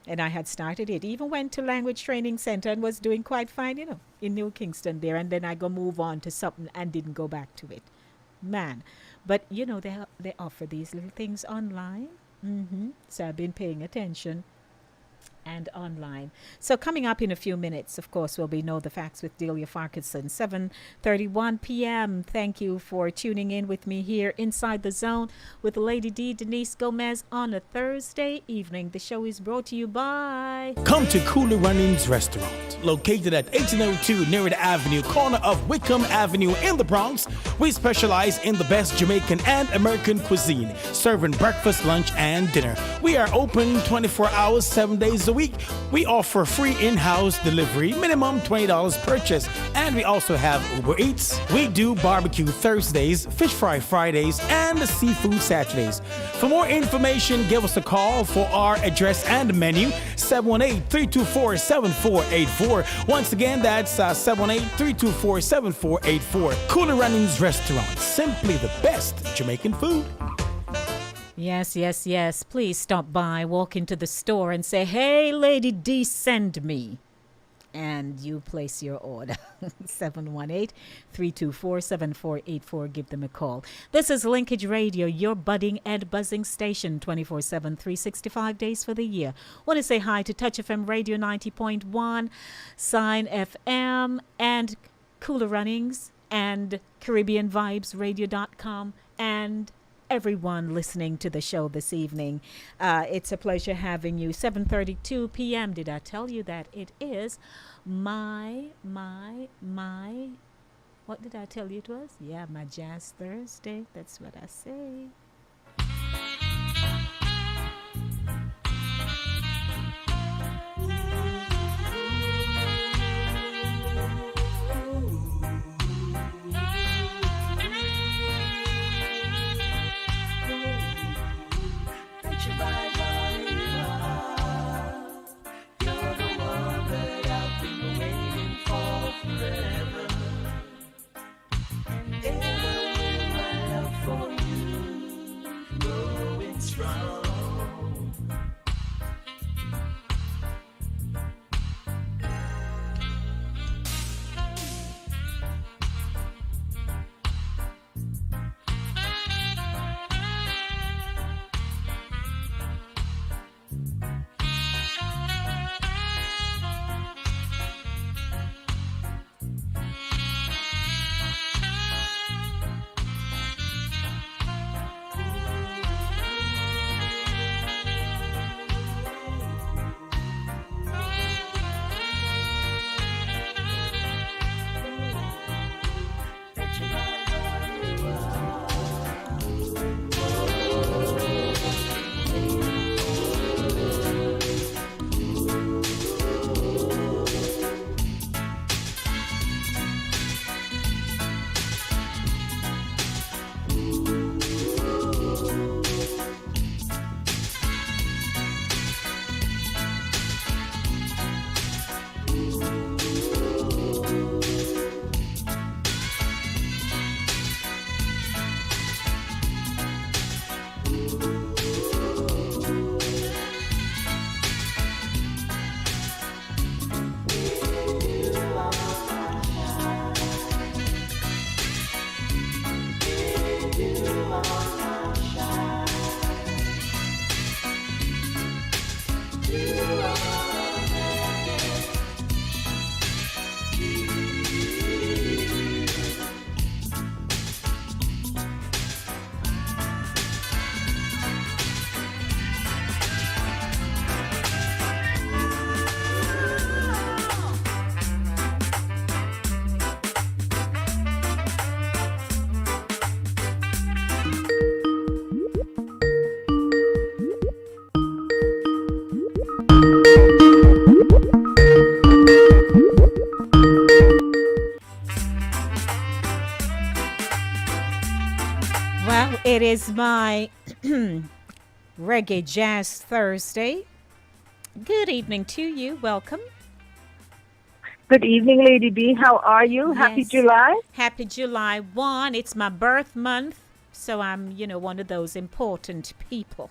And I had started it. Even went to language training center and was doing quite fine, in New Kingston there. And then I go move on to something and didn't go back to it. Man. But, they offer these little things online. So I've been paying attention. And online. So coming up in a few minutes, of course, will be Know the Facts with Delia Farquharson, 7:31 p.m. Thank you for tuning in with me here inside the zone with Lady D. Denise Gomez on a Thursday evening. The show is brought to you by... Come to Cooler Runnings Restaurant, located at 1802 Nerid Avenue, corner of Wickham Avenue in the Bronx. We specialize in the best Jamaican and American cuisine, serving breakfast, lunch, and dinner. We are open 24 hours, 7 days a week. We offer free in-house delivery, minimum $20 purchase, and we also have Uber Eats. We do barbecue Thursdays, fish fry Fridays, and seafood Saturdays. For more information, give us a call for our address and menu, 718-324-7484. Once again, that's 718-324-7484. Cooler Runnings Restaurant, simply the best Jamaican food. Yes. Please stop by, walk into the store and say, "Hey, Lady D, send me." And you place your order. 718-324-7484. Give them a call. This is Linkage Radio, your budding and buzzing station, 24/7, 365 days for the year. Want to say hi to Touch FM Radio 90.1, Sign FM, and Cooler Runnings, and CaribbeanVibesRadio.com, and everyone listening to the show this evening. It's a pleasure having you. 7:32 p.m. Did I tell you that it is my, what did I tell you it was? Yeah, my Jazz Thursday. That's what I say. It is my Reggae Jazz Thursday. Good evening to you. Welcome. Good evening, Lady B. How are you? Yes. Happy July. Happy July 1. It's my birth month, so I'm, one of those important people.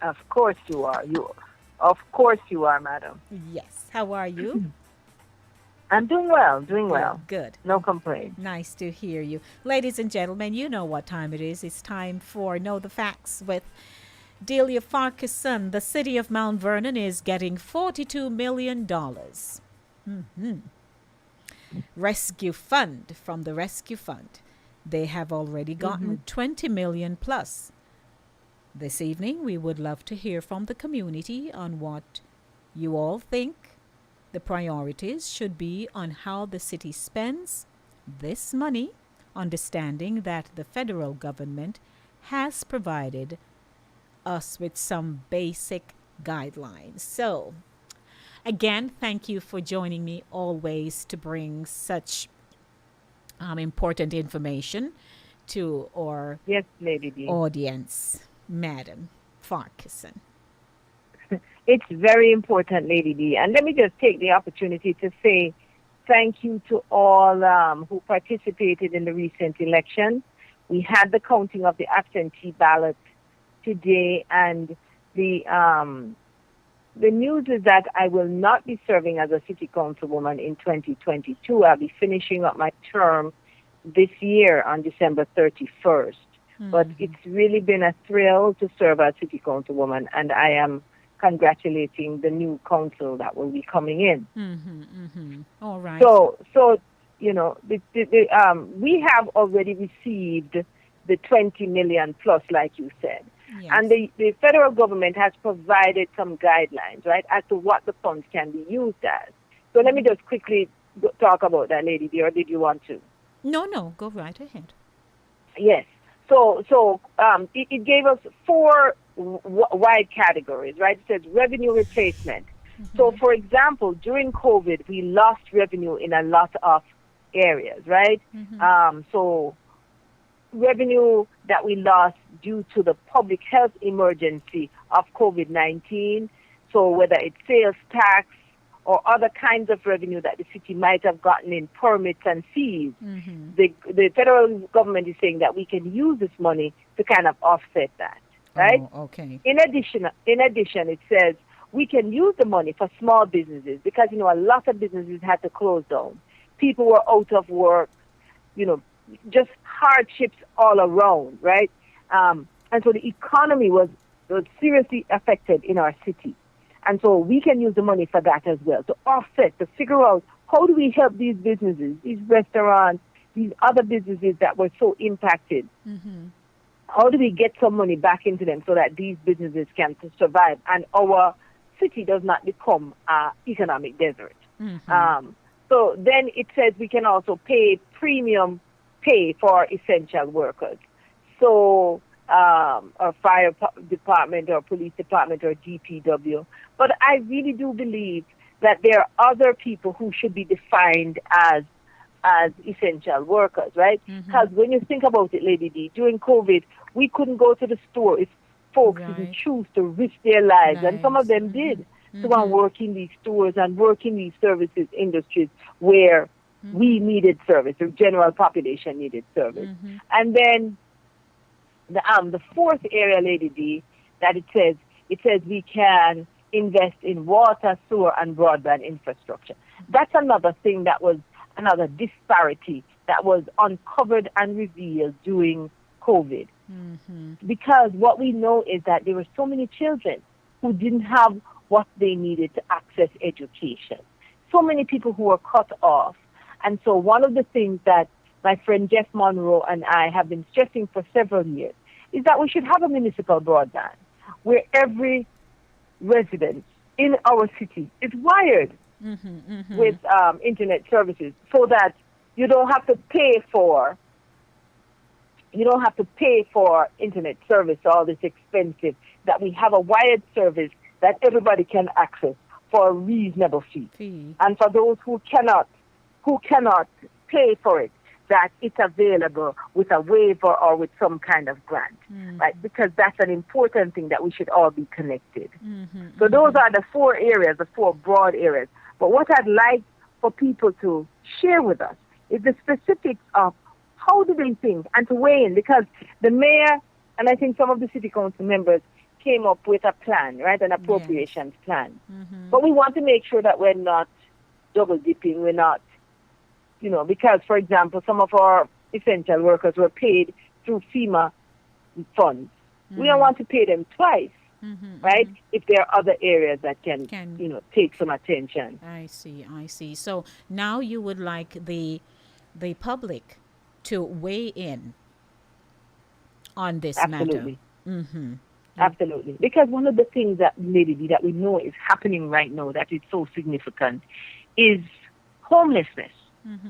Of course you are. Of course you are, madam. Yes. How are you? I'm doing well, doing well. Good. No complaints. Nice to hear you. Ladies and gentlemen, you know what time it is. It's time for Know the Facts with Delia Farquharson. The city of Mount Vernon is getting $42 million. Rescue Fund, from the Rescue Fund. They have already gotten 20 million plus. This evening, we would love to hear from the community on what you all think the priorities should be on how the city spends this money, understanding that the federal government has provided us with some basic guidelines. So, again, thank you for joining me always to bring such important information to our Yes, Lady B. audience, Madam Farquharson. It's very important, Lady B. And let me just take the opportunity to say thank you to all who participated in the recent election. We had the counting of the absentee ballots today, and the news is that I will not be serving as a city councilwoman in 2022. I'll be finishing up my term this year on December 31st. But it's really been a thrill to serve as city councilwoman, and I am congratulating the new council that will be coming in. All right. So we have already received the 20 million plus, like you said. Yes. And the federal government has provided some guidelines, right, as to what the funds can be used as. So let me just quickly talk about that, Lady B, or did you want to? No, go right ahead. Yes. So it gave us four wide categories, right? It says revenue replacement. So, for example, during COVID, we lost revenue in a lot of areas, right? So revenue that we lost due to the public health emergency of COVID-19. So whether it's sales tax or other kinds of revenue that the city might have gotten in permits and fees, the federal government is saying that we can use this money to kind of offset that, right? Oh, okay. In addition, it says we can use the money for small businesses because, a lot of businesses had to close down. People were out of work, just hardships all around, right? And so the economy was seriously affected in our city. And so we can use the money for that as well, to offset, to figure out how do we help these businesses, these restaurants, these other businesses that were so impacted. How do we get some money back into them so that these businesses can survive and our city does not become an economic desert? So then it says we can also pay premium pay for essential workers. So or fire department or police department or DPW. But I really do believe that there are other people who should be defined as essential workers, right? Because when you think about it, Lady D, during COVID, we couldn't go to the store if folks didn't choose to risk their lives, and some of them did, to go and work in these stores and work in these services industries where we needed service, the general population needed service. And then the fourth area, Lady D, that it says we can invest in water, sewer, and broadband infrastructure. That's another thing that was another disparity that was uncovered and revealed during COVID. Because what we know is that there were so many children who didn't have what they needed to access education. So many people who were cut off. And so one of the things that my friend Jeff Monroe and I have been stressing for several years is that we should have a municipal broadband where every resident in our city is wired with internet services, so that you don't have to pay for internet service, all this expensive, that we have a wired service that everybody can access for a reasonable fee. And for those who cannot pay for it, that it's available with a waiver or with some kind of grant, right? Because that's an important thing that we should all be connected. So those are the 4 areas, the 4 broad areas. But what I'd like for people to share with us is the specifics of how do they think and to weigh in, because the mayor and I think some of the city council members came up with a plan, right, an appropriations plan. But we want to make sure that we're not double dipping, we're not, because, for example, some of our essential workers were paid through FEMA funds. We don't want to pay them twice, right, if there are other areas that can take some attention. I see. So now you would like the public to weigh in on this Absolutely. matter. Absolutely. Because one of the things that, Lady B, that we know is happening right now that is so significant is homelessness,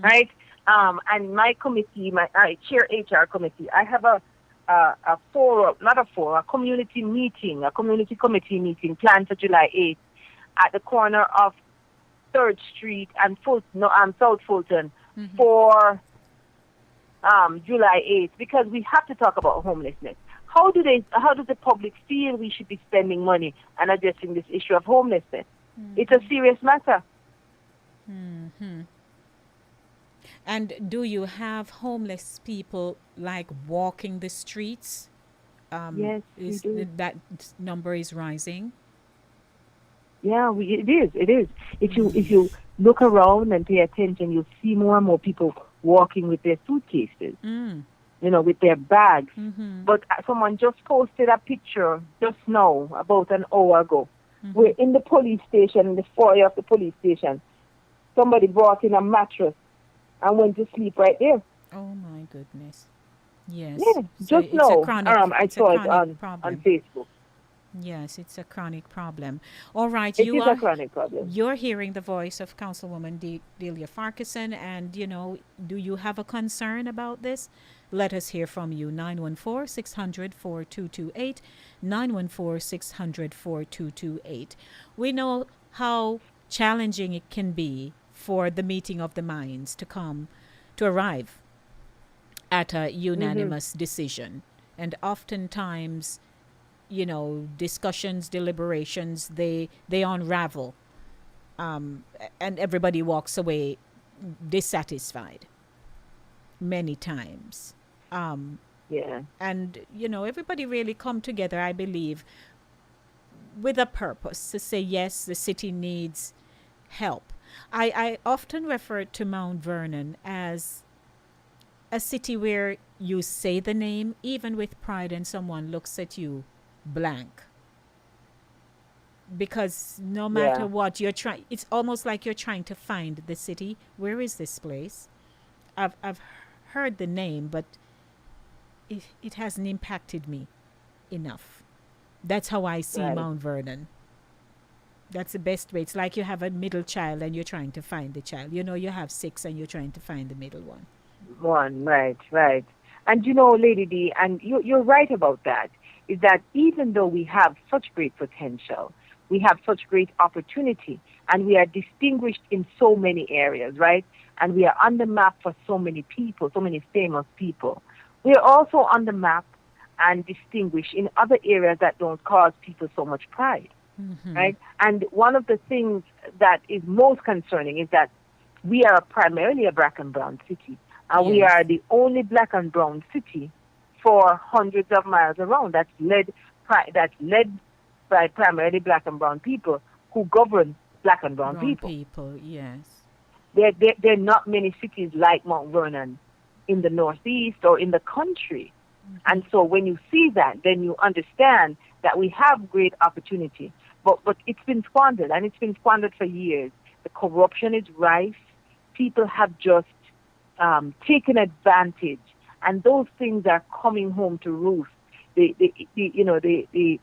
right? And my committee, I chair HR committee, I have a community meeting, a community committee meeting planned for July 8th at the corner of 3rd Street and South Fulton for July 8th, because we have to talk about homelessness. How does the public feel we should be spending money and addressing this issue of homelessness? It's a serious matter. And do you have homeless people like walking the streets? Yes, we do. That number is rising? Yeah, it is. If you look around and pay attention, you'll see more and more people walking with their suitcases, with their bags. But someone just posted a picture just now, about an hour ago. We're in the police station, in the foyer of the police station. Somebody brought in a mattress and went to sleep right there. Oh my goodness! Yes. Yeah, so just now. I saw it on Facebook. Yes, it's a chronic problem. All right, It is a chronic problem. You're hearing the voice of Councilwoman Delia Farquharson, and do you have a concern about this? Let us hear from you. 914-600-4228, 914-600-4228. We know how challenging it can be for the meeting of the minds to arrive at a unanimous decision. And oftentimes, discussions, deliberations, they unravel, and everybody walks away dissatisfied many times. And, everybody really come together, I believe, with a purpose to say, yes, the city needs help. I often refer to Mount Vernon as a city where you say the name, even with pride, and someone looks at you blank. Because no matter what you're trying, it's almost like you're trying to find the city. Where is this place? I've heard the name, but it hasn't impacted me enough. That's how I see Mount Vernon. That's the best way. It's like you have a middle child and you're trying to find the child. You have 6 and you're trying to find the middle one. Right. And Lady D, and you're right about that, is that even though we have such great potential, we have such great opportunity, and we are distinguished in so many areas, right? And we are on the map for so many people, so many famous people. We are also on the map and distinguished in other areas that don't cause people so much pride, right? And one of the things that is most concerning is that we are primarily a black and brown city, and we are the only black and brown city for hundreds of miles around that's led by primarily black and brown people who govern black and brown people. Yes. There are not many cities like Mount Vernon in the Northeast or in the country. And so when you see that, then you understand that we have great opportunity. But it's been squandered, and it's been squandered for years. The corruption is rife. People have just taken advantage, and those things are coming home to roost. The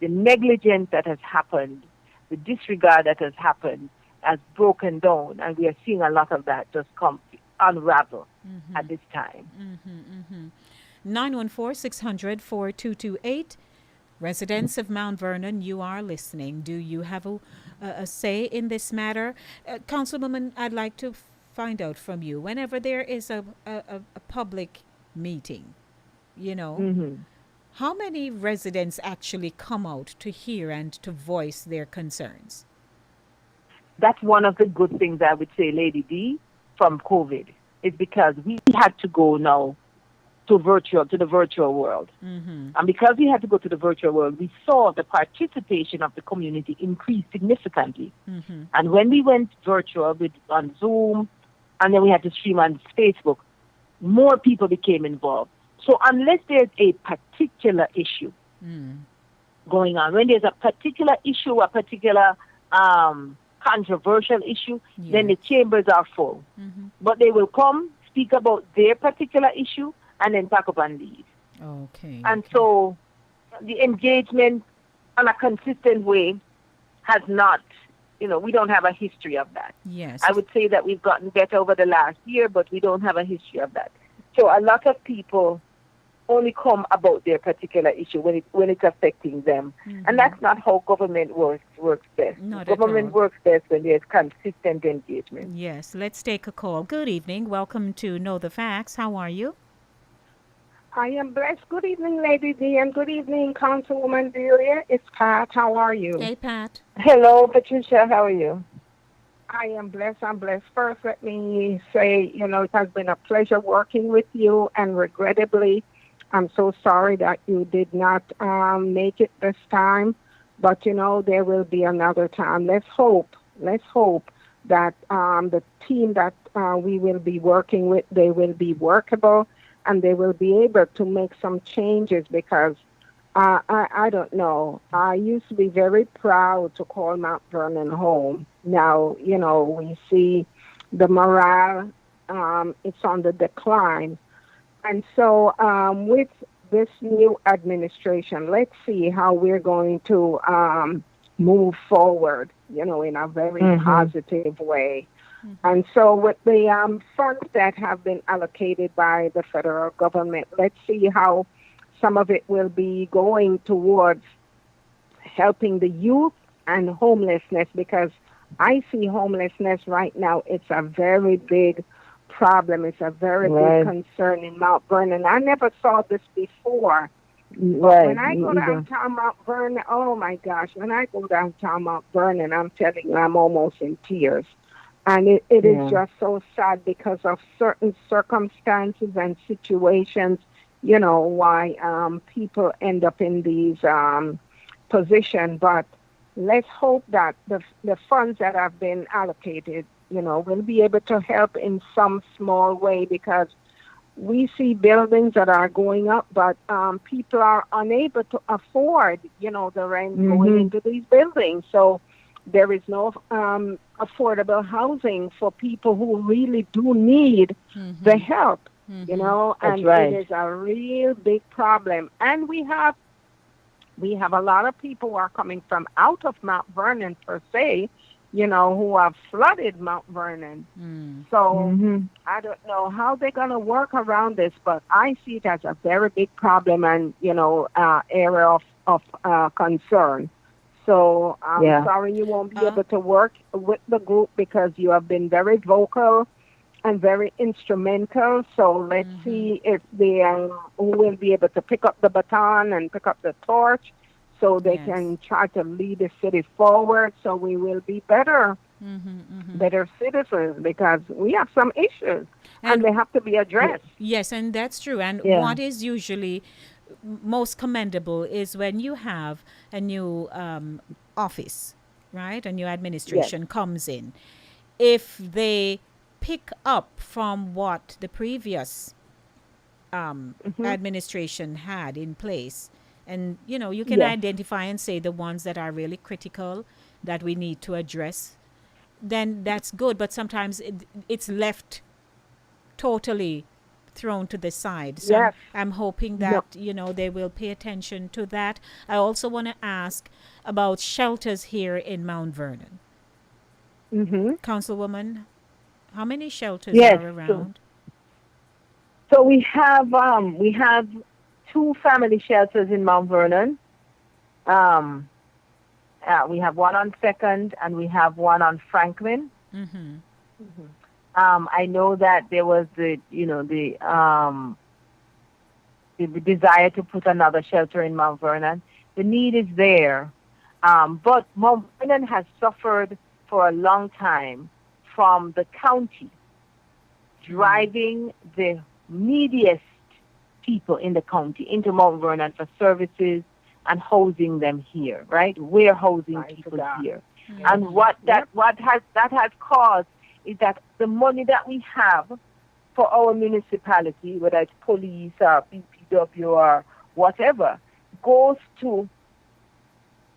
negligence that has happened, the disregard that has happened, has broken down, and we are seeing a lot of that just unravel at this time. 914-600-4228. Residents of Mount Vernon, you are listening. Do you have a say in this matter? Councilwoman, I'd like to find out from you, whenever there is a public meeting, Mm-hmm. how many residents actually come out to hear and to voice their concerns? That's one of the good things I would say, Lady D, from COVID, is because we had to go now to the virtual world. Mm-hmm. And because we had to go to the virtual world, we saw the participation of the community increase significantly. Mm-hmm. And when we went virtual on Zoom, and then we had to stream on Facebook, more people became involved. So unless there's a particular issue going on, when there's a particular issue, a particular controversial issue, then the chambers are full. Mm-hmm. But they will come, speak about their particular issue, and then pack up and leave. Okay. And so the engagement on a consistent way has not, we don't have a history of that. Yes. I would say that we've gotten better over the last year, but we don't have a history of that. So a lot of people only come about their particular issue when it's affecting them. Mm-hmm. And that's not how government works best. Not Government at all. works best when there's consistent engagement. Yes. Let's take a call. Good evening. Welcome to Know the Facts. How are you? I am blessed. Good evening, Lady D, and good evening, Councilwoman Delia. It's Pat. How are you? Hey, Pat. Hello, Patricia. How are you? I am blessed. I'm blessed. First, let me say, it has been a pleasure working with you, and regrettably, I'm so sorry that you did not make it this time. But, there will be another time. Let's hope that the team that we will be working with, they will be workable, and they will be able to make some changes, because I don't know. I used to be very proud to call Mount Vernon home. Now, we see the morale, it's on the decline. And so with this new administration, let's see how we're going to move forward, in a very positive way. And so with the funds that have been allocated by the federal government, let's see how some of it will be going towards helping the youth and homelessness, because I see homelessness right now, it's a very big problem. It's a very big concern in Mount Vernon. I never saw this before. But when I go downtown Mount Vernon, oh my gosh, when I go downtown Mount Vernon, I'm telling you, I'm almost in tears. And it is just so sad because of certain circumstances and situations, why people end up in these positions. But let's hope that the funds that have been allocated, will be able to help in some small way, because we see buildings that are going up, but people are unable to afford, the rent going into these buildings. So there is no affordable housing for people who really do need the help, and it is a real big problem. And we have a lot of people who are coming from out of Mount Vernon per se, who have flooded Mount Vernon. So I don't know how they're going to work around this, but I see it as a very big problem and, area of concern. So I'm sorry you won't be able to work with the group, because you have been very vocal and very instrumental. So let's see if they will be able to pick up the baton and pick up the torch, so they can try to lead the city forward, so we will be better citizens, because we have some issues and they have to be addressed. Yes, and that's true. And what is usually most commendable is when you have a new office, right? A new administration comes in. If they pick up from what the previous administration had in place, and you can identify and say the ones that are really critical that we need to address, then that's good. But sometimes it's left totally thrown to the side. So I'm hoping that they will pay attention to that. I also want to ask about shelters here in Mount Vernon. Councilwoman, how many shelters are around? So we have 2 family shelters in Mount Vernon. We have one on 2nd and we have one on Franklin. I know that there was the desire to put another shelter in Mount Vernon. The need is there, but Mount Vernon has suffered for a long time from the county driving the neediest people in the county into Mount Vernon for services and housing them here, right? We're housing people here. Mm-hmm. And what has caused is that the money that we have for our municipality, whether it's police or BPW or whatever, goes to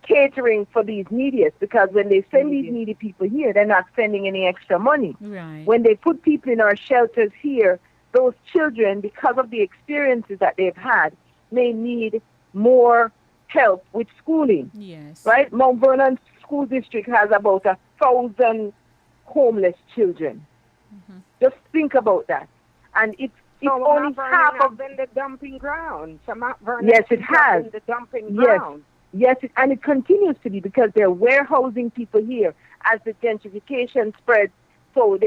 catering for these neediest, because when they send these needy people here, they're not sending any extra money. Right. When they put people in our shelters here, those children, because of the experiences that they've had, may need more help with schooling. Yes. Right? Mount Vernon School District has about 1,000 homeless children. Mm-hmm. Just think about that. And it's only half of the dumping ground. So Mount Vernon yes, it has. The dumping ground. Yes, and it continues to be, because they're warehousing people here as the gentrification spreads. So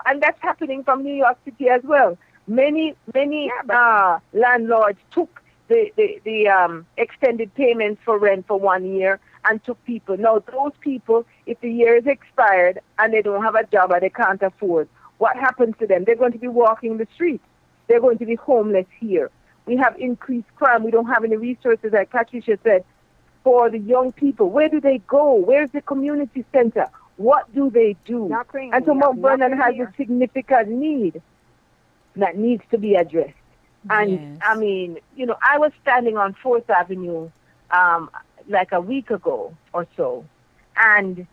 and that's happening from New York City as well. Many landlords took the extended payments for rent for 1 year and took people. Now, those people, if the year is expired and they don't have a job or they can't afford, what happens to them? They're going to be walking the streets. They're going to be homeless here. We have increased crime. We don't have any resources, like Patricia said, for the young people. Where do they go? Where's the community center? What do they do? Nothing. And so Mount Vernon has a significant need that needs to be addressed. And yes. I mean, I was standing on 4th Avenue like a week ago or so. And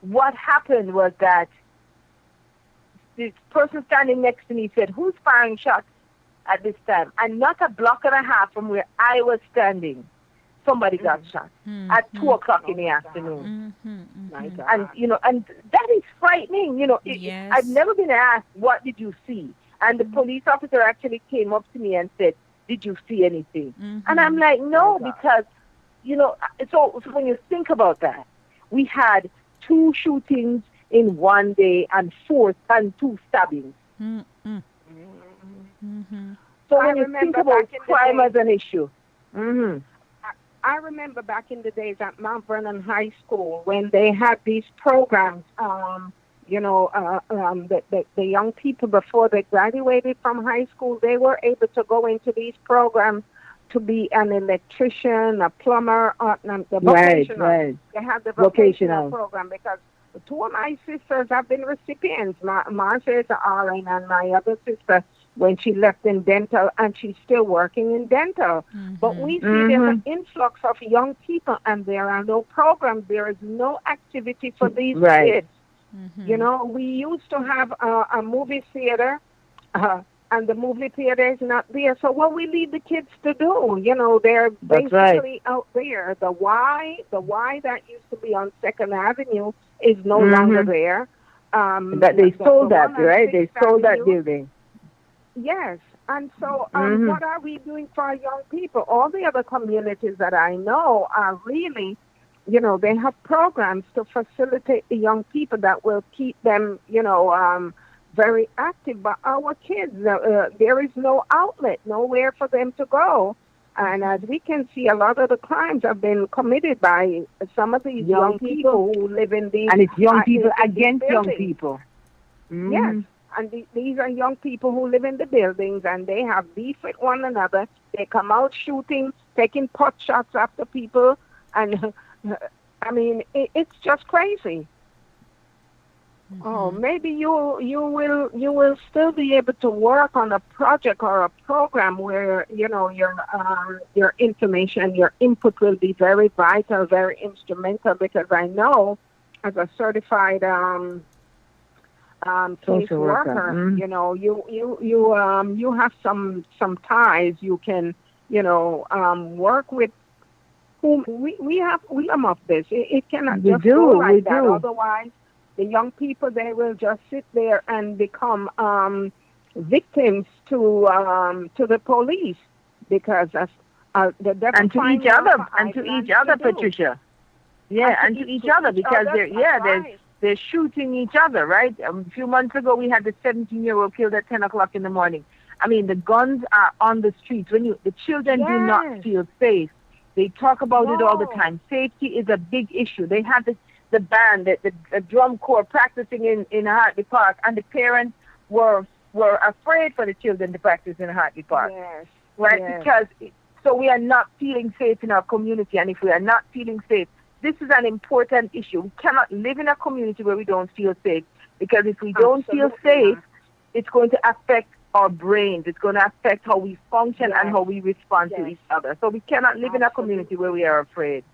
what happened was that this person standing next to me said, "Who's firing shots at this time?" And not a block and a half from where I was standing, somebody got shot at 2 o'clock in the afternoon. And, and that is frightening. Yes. I've never been asked, "What did you see?" And the police officer actually came up to me and said, "Did you see anything?" And I'm like, "No," because, so when you think about that, we had 2 shootings in 1 day and 2 stabbings. So when you think about crime as an issue. I remember back in the days at Mount Vernon High School when they had these programs, the young people, before they graduated from high school, they were able to go into these programs to be an electrician, a plumber, the vocational. Right. They had the vocational program, because 2 of my sisters have been recipients. Marcia is an RN, and my other sister, when she left in dental, and she's still working in dental. But we see there's an influx of young people, and there are no programs. There is no activity for these kids. We used to have a movie theater, and the movie theater is not there. So what we leave the kids to do? They're basically out there. The Y that used to be on 2nd Avenue is no longer there. But they sold that, right? They sold that building. Yes. And so what are we doing for our young people? All the other communities that I know are really, they have programs to facilitate the young people that will keep them, very active. But our kids, there is no outlet, nowhere for them to go. And as we can see, a lot of the crimes have been committed by some of these young people who live in these... And it's young people against young people. Yes. And these are young people who live in the buildings, and they have beef with one another. They come out shooting, taking pot shots after people. And, I mean, it's just crazy. Oh, maybe you will still be able to work on a project or a program where your information, your input will be very vital, very instrumental. Because I know, as a certified social worker, you have some ties. You can work with whom we have some of this. It cannot just go like that. Otherwise, the young people, they will just sit there and become victims to the police, because the devil and to each other, Patricia. Yeah, and to each other, because they're shooting each other, right? A few months ago, we had the 17-year-old killed at 10 o'clock in the morning. I mean, the guns are on the streets. The children do not feel safe. They talk about it all the time. Safety is a big issue. They have the band, the drum corps practicing in Hartley Park, and the parents were afraid for the children to practice in Hartley Park. Yes. Right? Yes. Because so we are not feeling safe in our community, and if we are not feeling safe, this is an important issue. We cannot live in a community where we don't feel safe, because if we don't feel safe, it's going to affect our brains. It's going to affect how we function and how we respond to each other. So we cannot live in a community where we are afraid.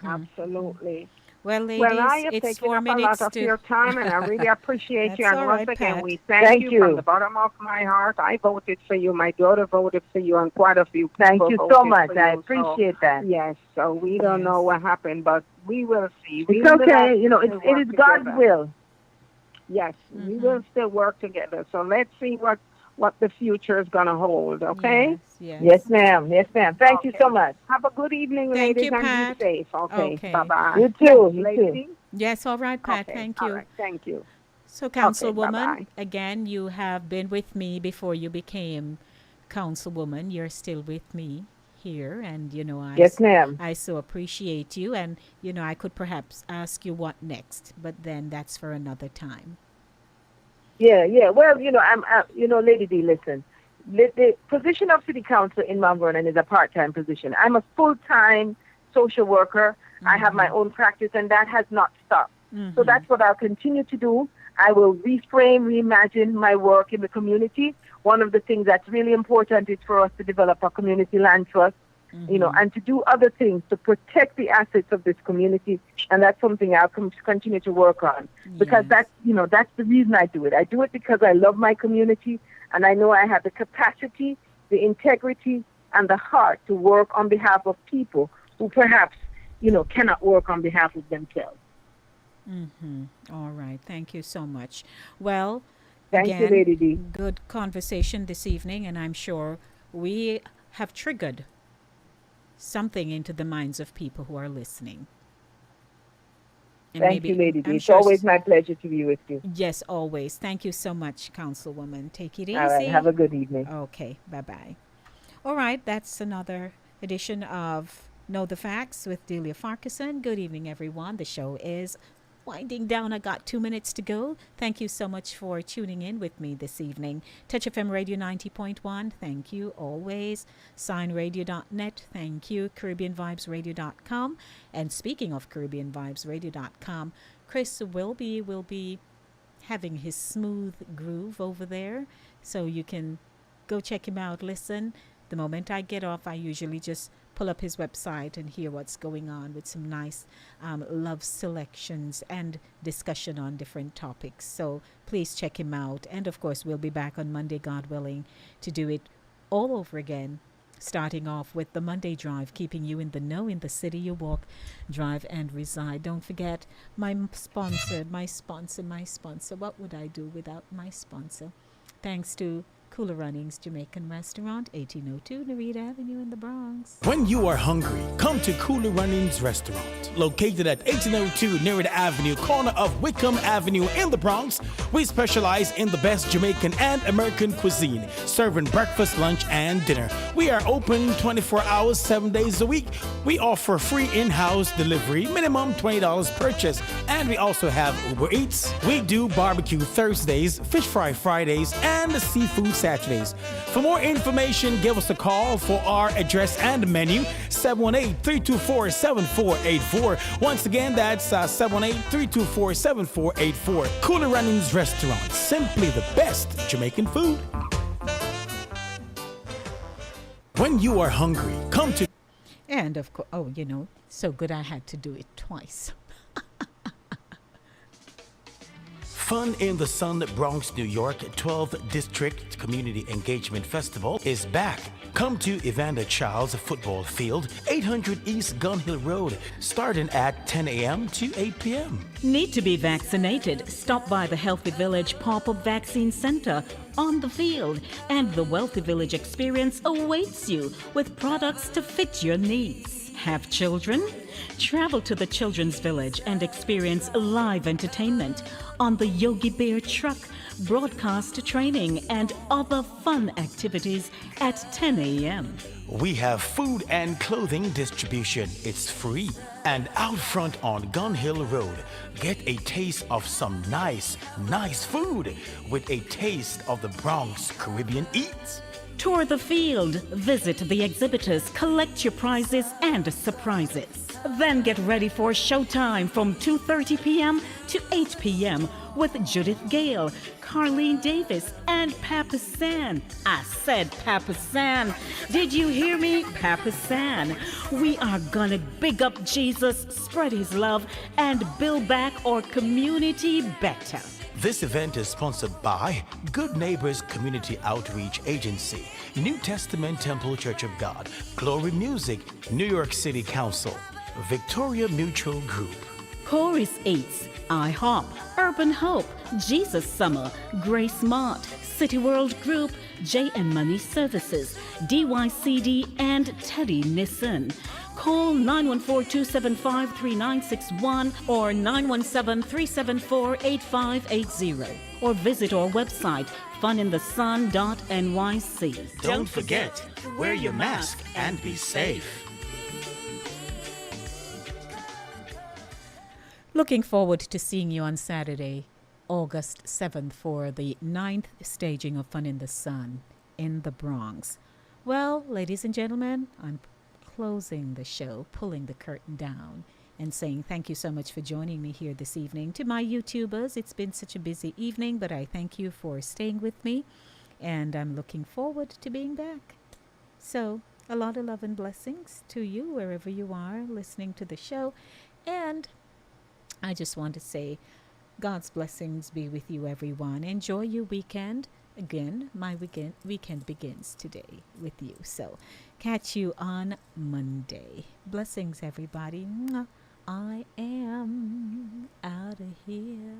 Absolutely. Well, ladies, I have it's taken 4 up a minutes lot of to... your time, and I really appreciate you. That's And all once right, again, Pat. we thank you from the bottom of my heart. I voted for you. My daughter voted for you, and quite a few people Thank you so voted much. for I you. appreciate that. Yes, so we don't know what happened, but we will see. It's okay. You know, it is God's will. Yes, we will still work together. So let's see what the future is going to hold, okay? Yes, ma'am. Yes, ma'am. Thank you so much. Have a good evening, Thank ladies, you, and Pat. be safe. Okay. Bye-bye. You too. You Lady? too. Yes, all right, Pat. Okay, Thank all you. right, thank you. So, Councilwoman, bye-bye. again, you have been with me before you became Councilwoman. You're still with me here, and Yes, ma'am. I so appreciate you, and I could perhaps ask you what next, but then that's for another time. Yeah. Well, Lady D, listen. The position of city council in Mount Vernon is a part-time position. I'm a full-time social worker. I have my own practice, and that has not stopped. So that's what I'll continue to do. I will reimagine my work in the community. One of the things that's really important is for us to develop a community land trust, and to do other things to protect the assets of this community. And that's something I'll continue to work on, because that's the reason I do it. I do it because I love my community, and I know I have the capacity, the integrity, and the heart to work on behalf of people who perhaps, cannot work on behalf of themselves. All right. Thank you so much. Well, Thank again, you, Lady D. good conversation this evening, and I'm sure we have triggered something into the minds of people who are listening. And Thank you, Lady D. I'm It's sure always my pleasure to be with you. Yes, always. Thank you so much, Councilwoman. Take it easy. All right. Have a good evening. Okay. Bye-bye. All right. That's another edition of Know the Facts with Delia Farquharson. Good evening, everyone. The show is winding down. I got 2 minutes to go. Thank you so much for tuning in with me this evening. Touch FM Radio 90.1. Thank you always. Signradio.net. Thank you. CaribbeanVibesRadio.com. And speaking of CaribbeanVibesRadio.com, Chris will be having his smooth groove over there, so you can go check him out. Listen, the moment I get off, I usually just pull up his website and hear what's going on with some nice love selections and discussion on different topics. So please check him out. And of course, we'll be back on Monday, God willing, to do it all over again, starting off with the Monday Drive, keeping you in the know in the city you walk, drive, and reside. Don't forget my sponsor. What would I do without my sponsor? Thanks to Cooler Runnings Jamaican Restaurant, 1802 Narita Avenue in the Bronx. When you are hungry, come to Cooler Runnings Restaurant. Located at 1802 Narita Avenue, corner of Wickham Avenue in the Bronx, we specialize in the best Jamaican and American cuisine, serving breakfast, lunch, and dinner. We are open 24 hours, 7 days a week. We offer free in-house delivery, minimum $20 purchase, and we also have Uber Eats. We do barbecue Thursdays, fish fry Fridays, and seafood Saturdays. For more information, give us a call for our address and menu, 718-324-7484. Once again, that's 718-324-7484. Cooler Runnings Restaurant, simply the best Jamaican food. When you are hungry, come to... And of course, so good I had to do it twice. Fun in the Sun, Bronx, New York 12th District Community Engagement Festival is back. Come to Evander Childs Football Field, 800 East Gun Hill Road, starting at 10 a.m. to 8 p.m. Need to be vaccinated? Stop by the Healthy Village Pop-Up Vaccine Center on the field, and the Wealthy Village experience awaits you with products to fit your needs. Have children? Travel to the Children's Village and experience live entertainment on the Yogi Bear truck, broadcast training, and other fun activities at 10 a.m. We have food and clothing distribution. It's free. And out front on Gun Hill Road, get a taste of some nice food with a taste of the Bronx Caribbean Eats. Tour the field, visit the exhibitors, collect your prizes and surprises. Then get ready for showtime from 2:30 p.m. to 8 p.m. with Judith Gale, Carlene Davis, and Papa San. I said Papa San. Did you hear me? Papa San. We are gonna big up Jesus, spread his love, and build back our community better. This event is sponsored by Good Neighbors Community Outreach Agency, New Testament Temple Church of God, Glory Music, New York City Council, Victoria Mutual Group, Chorus Eats, IHOP, Urban Hope, Jesus Summer, Grace Mart, City World Group, J&M Money Services, DYCD, and Teddy Nissan. Call 914-275-3961 or 917-374-8580 or visit our website funinthesun.nyc. Don't forget, wear your mask and be safe. Looking forward to seeing you on Saturday, August 7th for the 9th staging of Fun in the Sun in the Bronx. Well, ladies and gentlemen, I'm closing the show, pulling the curtain down, and saying thank you so much for joining me here this evening. To my YouTubers, it's been such a busy evening, but I thank you for staying with me, and I'm looking forward to being back. So, a lot of love and blessings to you wherever you are listening to the show, and I just want to say God's blessings be with you, everyone. Enjoy your weekend. Again, my weekend begins today with you. So, catch you on Monday. Blessings, everybody. Mwah. I am out of here.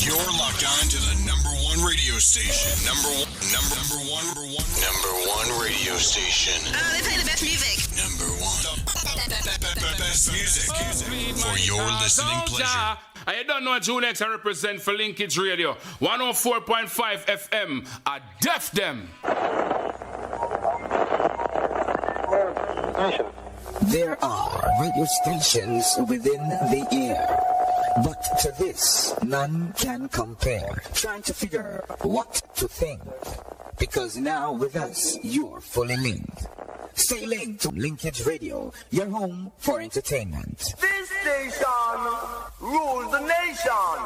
You're locked on to the number one radio station. Number one radio station. They play the best music. Number one. The best music for your listening pleasure. I don't know June X I represent for Linkage Radio. 104.5 FM. I deaf them. There are radio stations within the air, but to this, none can compare. Trying to figure what to think, because now with us, you're fully linked. Stay linked to Linkage Radio, your home for entertainment. This station rules the nation.